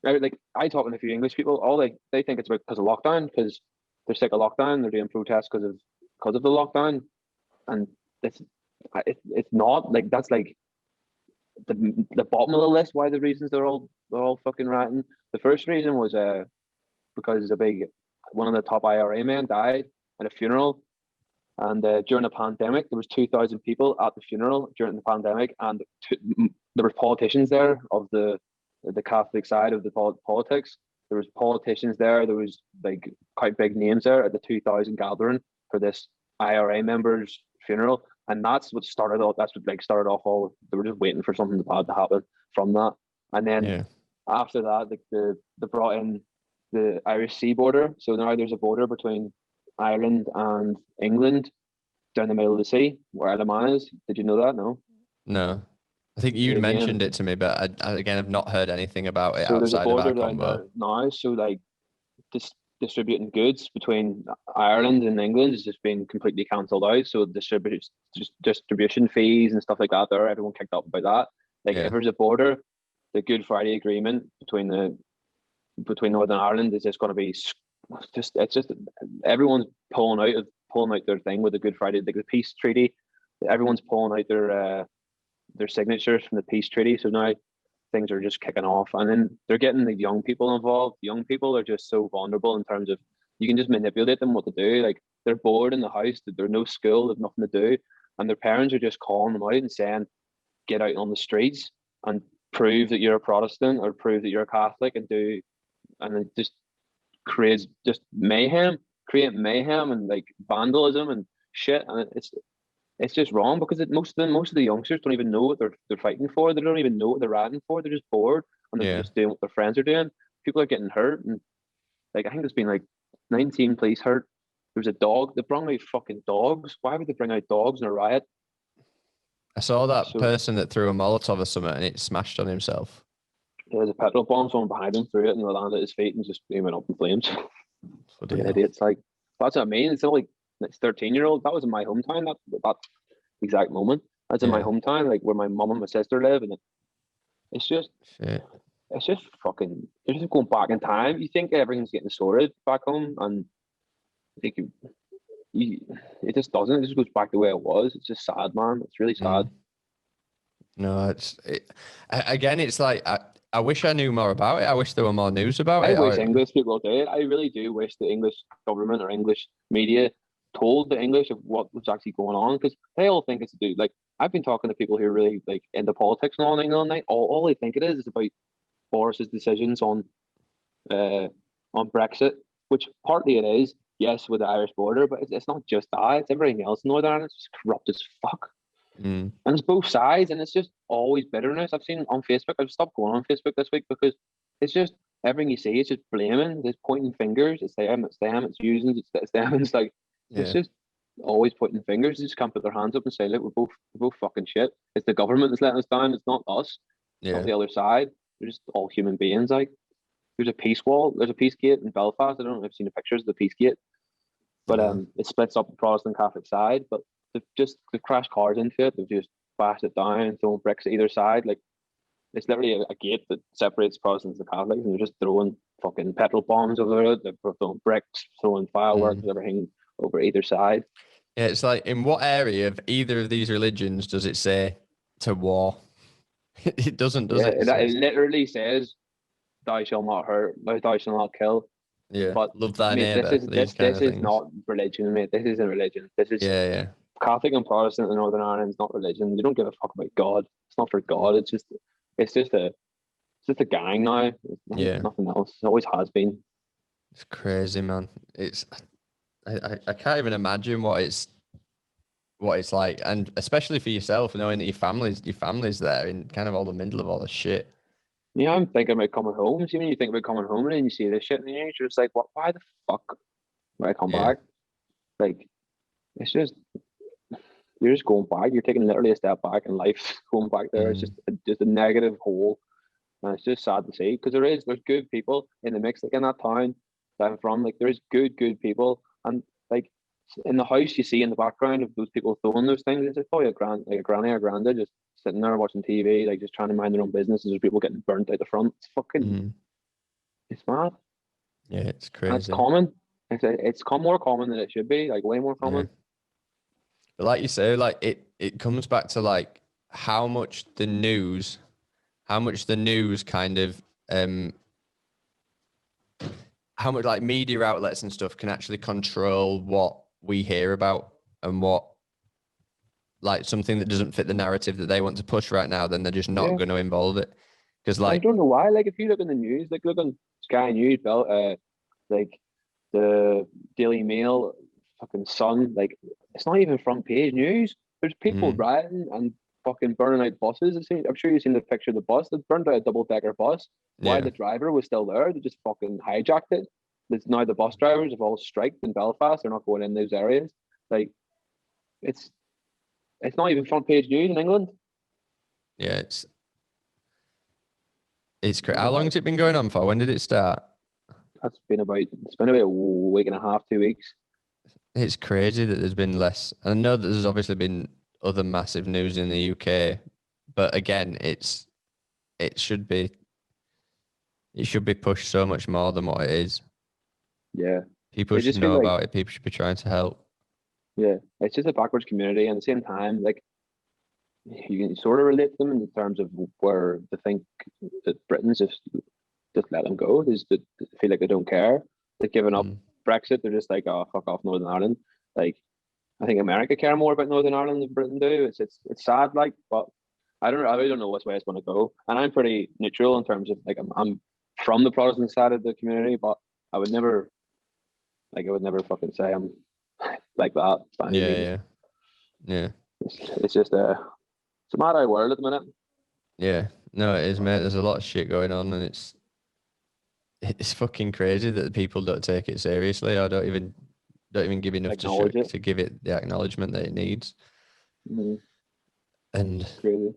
like I talk to a few English people. All they think it's because of lockdown because they're sick of lockdown. They're doing protests because of the lockdown, and it's not like that's like the bottom of the list. Why the reasons they're all fucking rioting. The first reason was because one of the top IRA men died at a funeral, and during the pandemic there was 2,000 people at the funeral during the pandemic, and there were politicians there of the Catholic side of the politics. There was politicians there. There was like quite big names there at the 2,000 gathering for this IRA member's funeral, and that's what started off. That's what started off all. They were just waiting for something bad to happen from that, and then after that, they brought in the Irish Sea border. So now there's a border between Ireland and England down the middle of the sea where Isle of Man is. Did you know that? No. No. I think you'd mentioned it to me, but I again have not heard anything about it outside of our combo. Now, so like distributing goods between Ireland and England has just been completely cancelled out. So distribution fees and stuff like that. Everyone kicked up about that. Like if there's a border, the Good Friday Agreement between Northern Ireland is just going to be it's just everyone's pulling out their thing with the Good Friday, like the peace treaty. Everyone's pulling out their signatures from the peace treaty. So now things are just kicking off, and then they're getting the young people involved. Young people are just so vulnerable in terms of you can just manipulate them what to do. Like they're bored in the house, they're no school, they've nothing to do, and their parents are just calling them out and saying, "Get out on the streets and prove that you're a Protestant or prove that you're a Catholic," and it just create mayhem and like vandalism and shit, and it's just wrong because most of the youngsters don't even know what they're fighting for. They don't even know what they're riding for. They're just bored and they're just doing what their friends are doing. People are getting hurt, and like I think there's been like 19 police hurt. There was a dog. They brought out fucking dogs. Why would they bring out dogs in a riot? I saw that person that threw a Molotov or something and it smashed on himself. There was a petrol bomb. Someone behind him threw it and it landed at his feet and just went up in flames. Idiots! Like that's what I mean. It's only. It's 13-year-old. That was in my hometown. That exact moment. That's in my hometown, like where my mum and my sister live, and it's just fucking. You're just going back in time. You think everything's getting sorted back home, and I think it just doesn't. It just goes back the way it was. It's just sad, man. It's really sad. No, again. It's like I wish I knew more about it. I wish there were more news about it. I wish English people did. I really do wish the English government or English media told the English of what was actually going on, because they all think it's to do. Like I've been talking to people who are really like into politics and all night. All they think it is about Boris's decisions on Brexit, which partly it is, yes, with the Irish border, but it's not just that. It's everything else in Northern Ireland. It's just corrupt as fuck, and it's both sides, and it's just always bitterness. I've seen on Facebook. I've stopped going on Facebook this week because it's just everything you see. It's just blaming. It's pointing fingers. It's them. It's them. It's using. It's them. It's like. It's just always pointing fingers. They just can't put their hands up and say, "Look, we're both fucking shit." It's the government that's letting us down. It's not us. It's not the other side. They're just all human beings. Like there's a peace wall. There's a peace gate in Belfast. I don't know if you've seen the pictures of the peace gate, but it splits up the Protestant Catholic side. But they've crashed cars into it. They've just bash it down, throwing bricks at either side. Like, it's literally a gate that separates Protestants and Catholics, and they're just throwing fucking petrol bombs over it. They're throwing bricks, throwing fireworks, everything over either side. Yeah, it's like, in what area of either of these religions does it say to war? It doesn't, does it? It literally says, "Thou shalt not hurt, thou shalt not kill." Yeah, But love thy mate, neighbor. this is not religion, mate. This isn't religion. This is Catholic and Protestant in Northern Ireland is not religion. They don't give a fuck about God. It's not for God. It's just a gang now. It's nothing else. It always has been. It's crazy, man. I can't even imagine what it's like, and especially for yourself, knowing that your family's there in kind of all the middle of all the shit. Yeah, I'm thinking about coming home. See, when you think about coming home and then you see this shit in the news, you're just like, what? Why the fuck would I come back? Like, it's just, you're just going back. You're taking literally a step back in life, going back there. It's just a negative hole. And it's just sad to see, because there's good people in the mix. Like, in that town that I'm from, like, there's good people. And like, in the house you see in the background of those people throwing those things, it's probably a granny or granda just sitting there watching TV, like just trying to mind their own business. There's people getting burnt out the front. It's fucking, it's mad. Yeah, it's crazy. And it's common. It's more common than it should be, like way more common. Yeah. But like you say, like it comes back to like how much the news kind of how much like media outlets and stuff can actually control what we hear about, and what, like, something that doesn't fit the narrative that they want to push right now, then they're just not going to involve it. Because, like, I don't know why. Like, if you look in the news, like look on Sky News, like the Daily Mail, fucking Sun, like it's not even front page news. There's people rioting and fucking burning out buses. I'm sure you've seen the picture of the bus that burned out, a double-decker bus. While the driver was still there, they just fucking hijacked it. There's now the bus drivers have all striked in Belfast. They're not going in those areas. Like, it's not even front page news in England. Yeah, it's crazy. How long has it been going on for? When did it start? It's been about a week and a half, 2 weeks. It's crazy that there's been less. I know that there's obviously been other massive news in the UK, but again, it should be pushed so much more than what it is. Yeah, people should know about it. People should be trying to help. Yeah, it's just a backwards community, and at the same time, like, you can sort of relate to them in terms of where they think that Britain's just let them go. They feel like they don't care. They've given up Brexit. They're just like, oh, fuck off Northern Ireland. Like, I think America care more about Northern Ireland than Britain do. It's sad, like, but I really don't know which way it's going to go. And I'm pretty neutral in terms of, like, I'm from the Protestant side of the community, but I would never fucking say I'm like that. Yeah. It's just it's a mad world at the minute. Yeah, no, it is, mate. There's a lot of shit going on, and it's fucking crazy that people don't take it seriously, or don't even give enough to give it the acknowledgement that it needs. And it's crazy.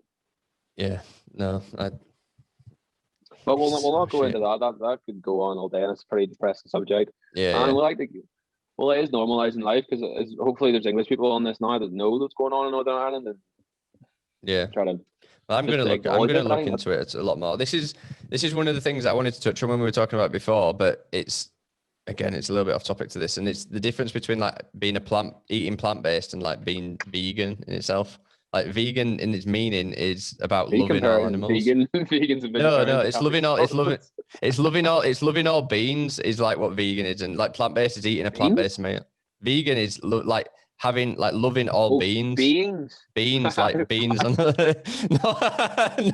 Yeah, no, but we'll not go into that. That could go on all day, and it's a pretty depressing subject. Yeah, and it is normalising life, because hopefully there's English people on this now that know what's going on in Northern Ireland, and try to. Well, I'm going to look into it a lot more. This is one of the things that I wanted to touch on when we were talking about before, but it's a little bit off topic to this, and it's the difference between like being eating plant-based and like being vegan in itself. Like, vegan in its meaning is about loving all animals. Vegans and no, it's loving all beings is like what vegan is, and like plant-based is eating a plant-based meal. Vegan is like having, like, loving all beings. Beans, like beans on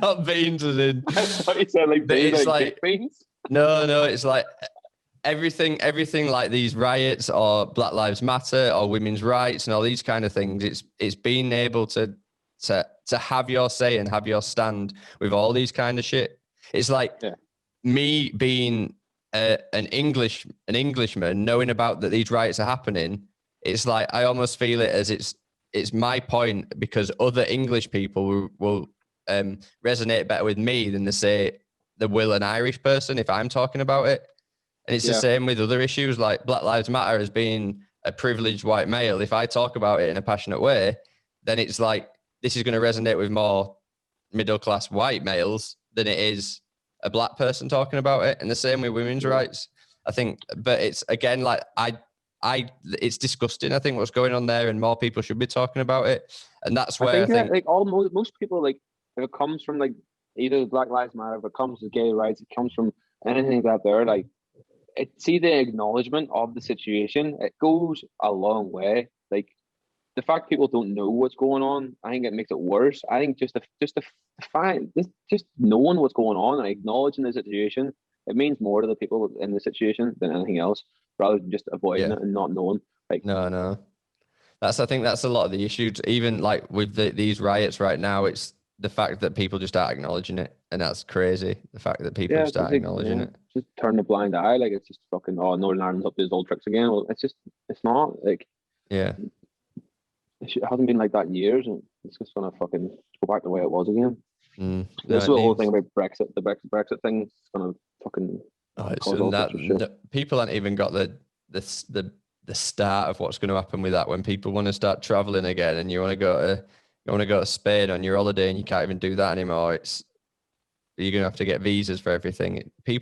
not beans as in. I thought you said like beans, it's like beans. No, it's like everything like these riots or Black Lives Matter or women's rights and all these kind of things. It's being able to have your say and have your stand with all these kind of shit. It's like me being an Englishman, knowing about that these riots are happening. It's like I almost feel it as it's my point, because other English people will resonate better with me than they will an Irish person if I'm talking about it. And it's the same with other issues, like Black Lives Matter as being a privileged white male. If I talk about it in a passionate way, then it's like this is going to resonate with more middle class white males than it is a black person talking about it. And the same with women's rights, I think. But it's again like it's disgusting. I think what's going on there, and more people should be talking about it. And that's where I think like most people, like if it comes from like either Black Lives Matter, if it comes to gay rights, it comes from anything like that. There, like see the acknowledgement of the situation. It goes a long way. Like the fact people don't know what's going on, I think it makes it worse. I think just to find this, just knowing what's going on and acknowledging the situation, it means more to the people in the situation than anything else, rather than just avoiding it and not knowing. Like no. I think that's a lot of the issues. Even like with these riots right now, it's the fact that people just aren't acknowledging it, and that's crazy. The fact that people just aren't acknowledging it, just turn a blind eye. Like it's just fucking Northern Ireland's up to his old tricks again. Well, it's not like it hasn't been like that in years, and it's just gonna fucking go back the way it was again. This is the whole thing about Brexit. The Brexit thing is gonna fucking. People haven't even got the start of what's going to happen with that when people want to start traveling again, and you want to go to Spain on your holiday, and you can't even do that anymore. You're going to have to get visas for everything. They're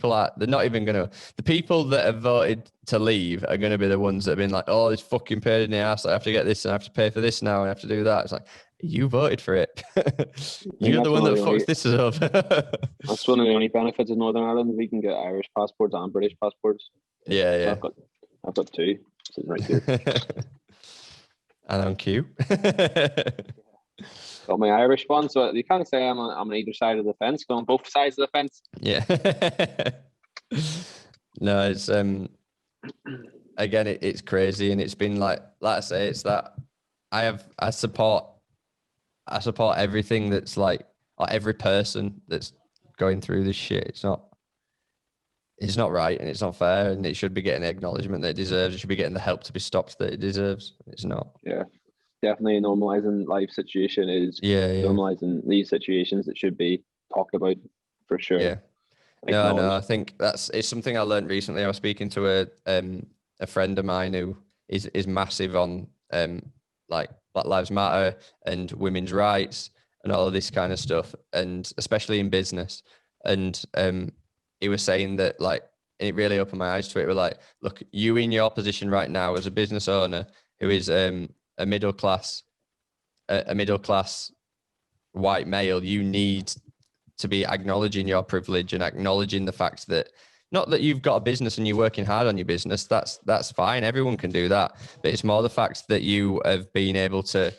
not even going to. The people that have voted to leave are going to be the ones that have been like, oh, it's fucking pain in the ass. I have to get this, and I have to pay for this now, and I have to do that. It's like, you voted for it. You're the one that fucks this up. That's one of the only benefits of Northern Ireland. We can get Irish passports and British passports. Yeah. I've got two sitting right here. And on cue. Got my Irish one, so you can't say I'm on either side of the fence. Go on both sides of the fence. Yeah. No, it's again, it's crazy, and it's been like I say, it's that I support everything that's like every person that's going through this shit. It's not right, and it's not fair, and it should be getting the acknowledgement that it deserves. It should be getting the help to be stopped that it deserves. It's not. Yeah. Definitely a normalizing life situation is normalizing these situations that should be talked about for sure. Yeah. No, I think it's something I learned recently. I was speaking to a friend of mine who is massive on like Black Lives Matter and women's rights and all of this kind of stuff, and especially in business. And he was saying that like it really opened my eyes to it. We're like, look, you in your position right now as a business owner who is a middle class white male, you need to be acknowledging your privilege and acknowledging the fact that not that you've got a business and you're working hard on your business. That's fine. Everyone can do that. But it's more the fact that you've been able to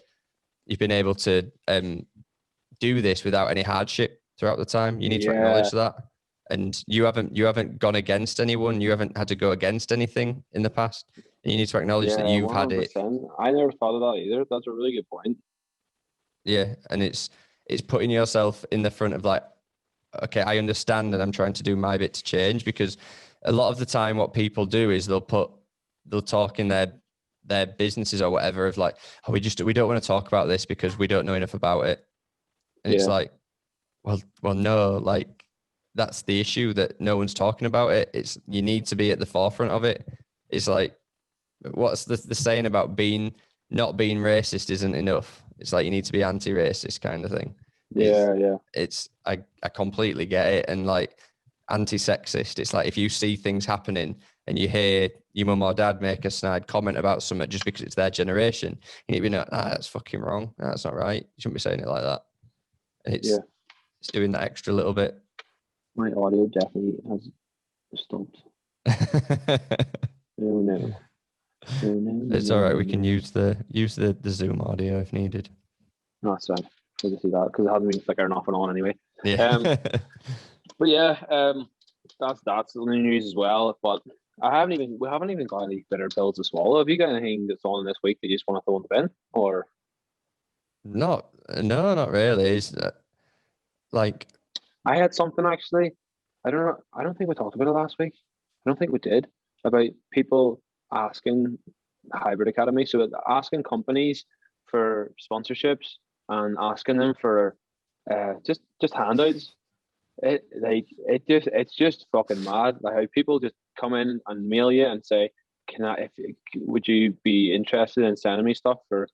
do this without any hardship throughout the time. You need to acknowledge that. And you haven't gone against anyone. You haven't had to go against anything in the past. And you need to acknowledge that you've 100%. Had it. I never thought of that either. That's a really good point. Yeah, and it's putting yourself in the front of like, okay, I understand, and I'm trying to do my bit to change, because a lot of the time what people do is they'll talk in their businesses or whatever of like, oh, we don't want to talk about this because we don't know enough about it. And it's like, well, no, like, that's the issue, that no one's talking about it. You need to be at the forefront of it. It's like, what's the saying about not being racist isn't enough. It's like you need to be anti-racist kind of thing. I completely get it. And like anti-sexist, it's like if you see things happening and you hear your mum or dad make a snide comment about something just because it's their generation, you need to be like, that's fucking wrong. That's not right. You shouldn't be saying it like that. And it's doing that extra little bit. My audio definitely has stopped. No. It's all right. We can use the Zoom audio if needed. No, that's fine. Good to see that, because it hasn't been flickering off and on anyway. Yeah. But that's the news as well. But we haven't even got any bitter pills to swallow. Have you got anything that's on this week that you just want to throw in the bin, or? No, not really. It's like, I had something actually. I don't think we talked about it last week. I don't think we did, about people asking Hybrid Academy. So asking companies for sponsorships and asking them for just handouts. It's just fucking mad. Like how people just come in and mail you and say, would you be interested in sending me stuff for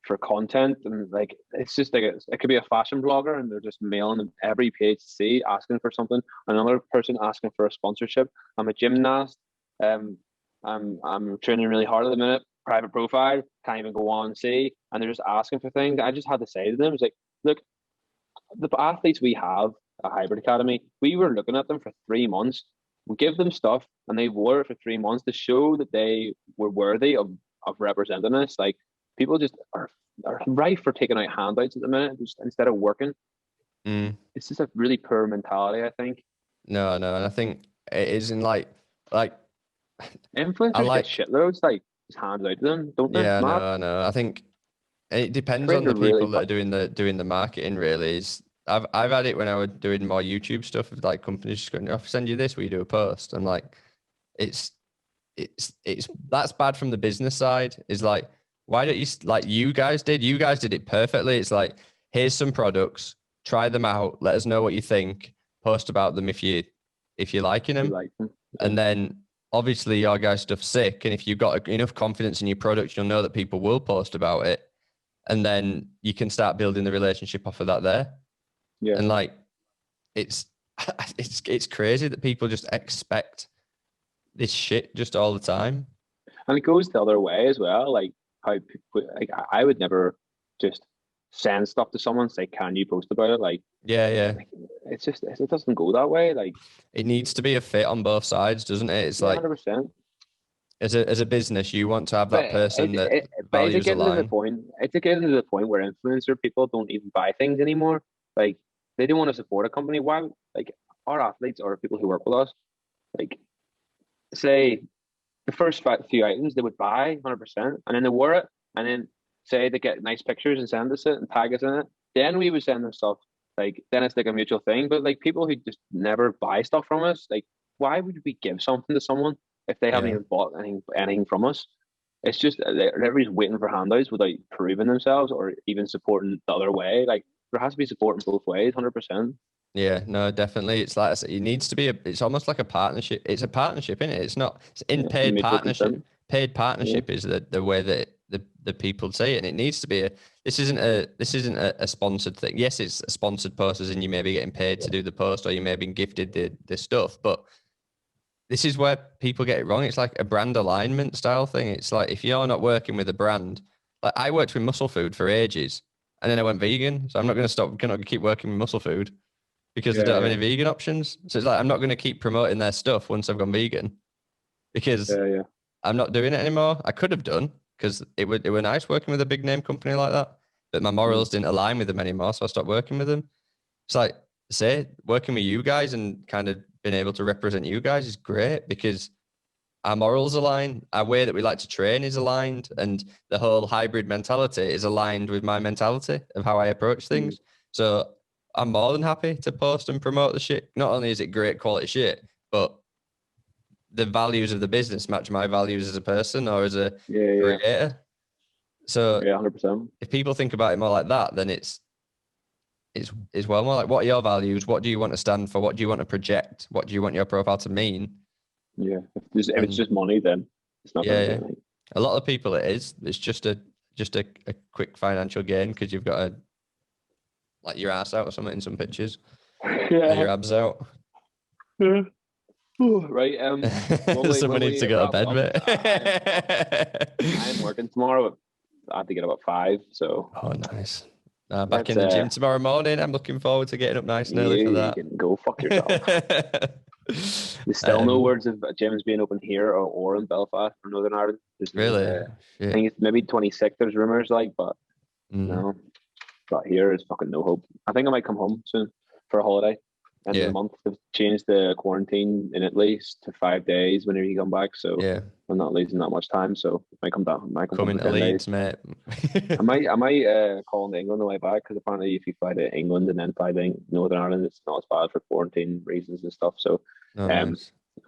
for content, and like it's just like it could be a fashion blogger and they're just mailing them every page to see, asking for something. Another person asking for a sponsorship. I'm a gymnast. Um, I'm training really hard at the minute. Private profile, can't even go on and see, and they're just asking for things. I just had to say to them, it's like, look, the athletes we have at Hybrid Academy, we were looking at them for 3 months. We give them stuff, and they wore it for 3 months to show that they were worthy of representing us. Like people just are rife for taking out handouts at the minute just instead of working. It's just a really poor mentality, I think. No, and I think it is in like Influencers get shitloads, like just hands out to them, don't they? Yeah, Mad. no. I think it depends on Creating the a really people that are doing the marketing. Really, is I've had it when I was doing more YouTube stuff. With like companies just going, "I'll send you this. Will you do a post?" And like, it's that's bad from the business side. Is like, why don't you like you guys did? You guys did it perfectly. It's like, here's some products, try them out, let us know what you think, post about them if you're liking them, and then obviously your guys' stuff's sick, and if you've got enough confidence in your product, you'll know that people will post about it, and then you can start building the relationship off of that there. Yeah, and like it's crazy that people just expect this shit just all the time, and it goes the other way as well. Like how people, like I would never just send stuff to someone and say, "Can you post about it?" Like like, it's just it doesn't go that way. Like it needs to be a fit on both sides, doesn't it? It's like 100%. As a business, you want to have that person that values align. It's getting to the point where influencer people don't even buy things anymore. Like they don't want to support a company. Why? Like our athletes or people who work with us, like say the first few items they would buy 100%, and then they wear it, and then say they get nice pictures and send us it and tag us in it. Then we would send them stuff. Like then it's like a mutual thing. But like people who just never buy stuff from us, like why would we give something to someone if they haven't even bought anything from us? It's just everybody's waiting for handouts without proving themselves or even supporting the other way. Like there has to be support in both ways, 100%. Yeah, no, definitely. It's like it needs to be it's almost like a partnership. It's a partnership, isn't it? It's not. It's paid partnership. Consent. Paid partnership is the way that the people say it, and it needs to be this isn't a sponsored thing. Yes, it's a sponsored post, as in you may be getting paid to do the post, or you may have been gifted the stuff, but this is where people get it wrong. It's like a brand alignment style thing. It's like if you're not working with a brand, like I worked with Muscle Food for ages, and then I went vegan, so I'm not going to stop. I'm going to keep working with Muscle Food because they don't have any vegan options. So it's like I'm not going to keep promoting their stuff once I've gone vegan because I'm not doing it anymore. I could have done because it were nice working with a big name company like that, but my morals didn't align with them anymore, so I stopped working with them. It's like working with you guys and kind of being able to represent you guys is great because our morals align, our way that we like to train is aligned, and the whole hybrid mentality is aligned with my mentality of how I approach things. So I'm more than happy to post and promote the shit. Not only is it great quality shit, but the values of the business match my values as a person or as a creator. So 100%. If people think about it more like that, then it's well more like, what are your values? What do you want to stand for? What do you want to project? What do you want your profile to mean? Yeah, if it's just money, then it's not. Yeah. A lot of people, it is. It's just a quick financial gain because you've got to like your ass out or something in some pictures. Yeah, your abs out. Yeah. Right. Someone needs to go to bed, mate. I'm working tomorrow. I have to get up at 5. So. Oh, nice. Back in the gym tomorrow morning. I'm looking forward to getting up nice and early for that. You can go fuck yourself. There's still no words of gyms being open here or in Belfast or Northern Ireland. Really? I think it's maybe 26. There's rumors but no. But here is fucking no hope. I think I might come home soon for a holiday. End of the month. They've changed the quarantine in Italy to 5 days whenever you come back. So I'm not losing that much time. So I might come down. Come into Leeds, mate. I might call into England on the way back because apparently if you fly to England and then fly to Northern Ireland, it's not as bad for quarantine reasons and stuff. So I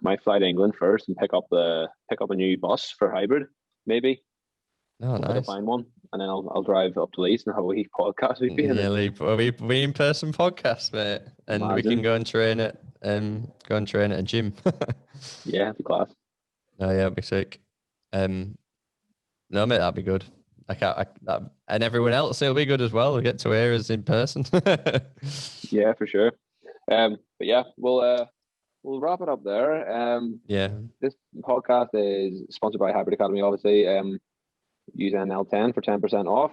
might fly to England first and pick up a new bus for hybrid, maybe. Oh, nice. I'll find one, and then I'll drive up to Leeds and have a wee podcast with you. Yeah, we in person podcast, mate, and we can go and train at a gym. Yeah, the class. Oh yeah, it'd be sick. No, mate, that'd be good. And everyone else, it'll be good as well. We get to hear us in person. Yeah, for sure. But yeah, we'll wrap it up there. Yeah. This podcast is sponsored by Hybrid Academy, obviously. Use NL10 for 10% off.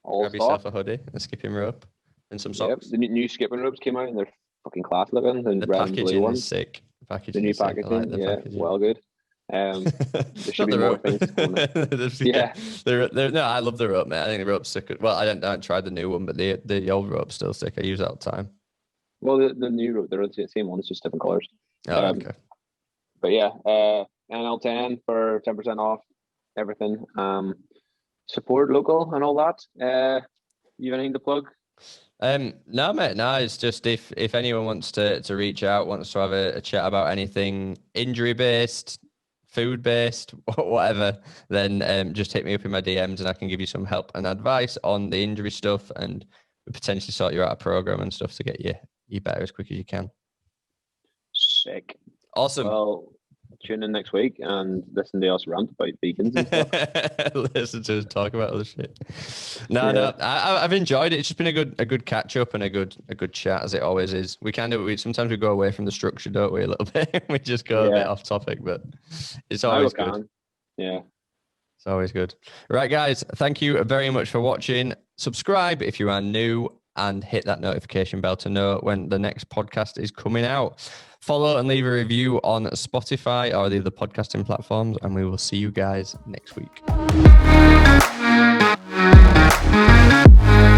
All Grab yourself a hoodie, a skipping rope, and some socks. Yep, the new skipping ropes came out and they're fucking class looking. The packaging is sick. The new packaging, packaging. Well good. There should be more things coming. Yeah. No, I love the rope, mate. I think the rope's sick. Well, I haven't tried the new one, but the old rope's still sick. I use it all the time. Well, the new rope, they're the same one. It's just different colors. Oh, okay. But yeah, NL10 for 10% off everything. Support local and all that. You have anything to plug? No, mate. No, it's just if anyone wants to reach out, wants to have a chat about anything injury based, food based, whatever, then just hit me up in my DMs and I can give you some help and advice on the injury stuff and potentially sort you out a program and stuff to get you better as quick as you can. Sick. Awesome. Well, tune in next week and listen to us rant about vegans and stuff. Listen to us talk about other shit. No, I've enjoyed it. It's just been a good catch up and a good chat, as it always is. We sometimes we go away from the structure, don't we, a little bit? We just go a bit off topic, but it's always good. Yeah. It's always good. Right, guys, thank you very much for watching. Subscribe if you are new and hit that notification bell to know when the next podcast is coming out. Follow and leave a review on Spotify or the other podcasting platforms, and we will see you guys next week.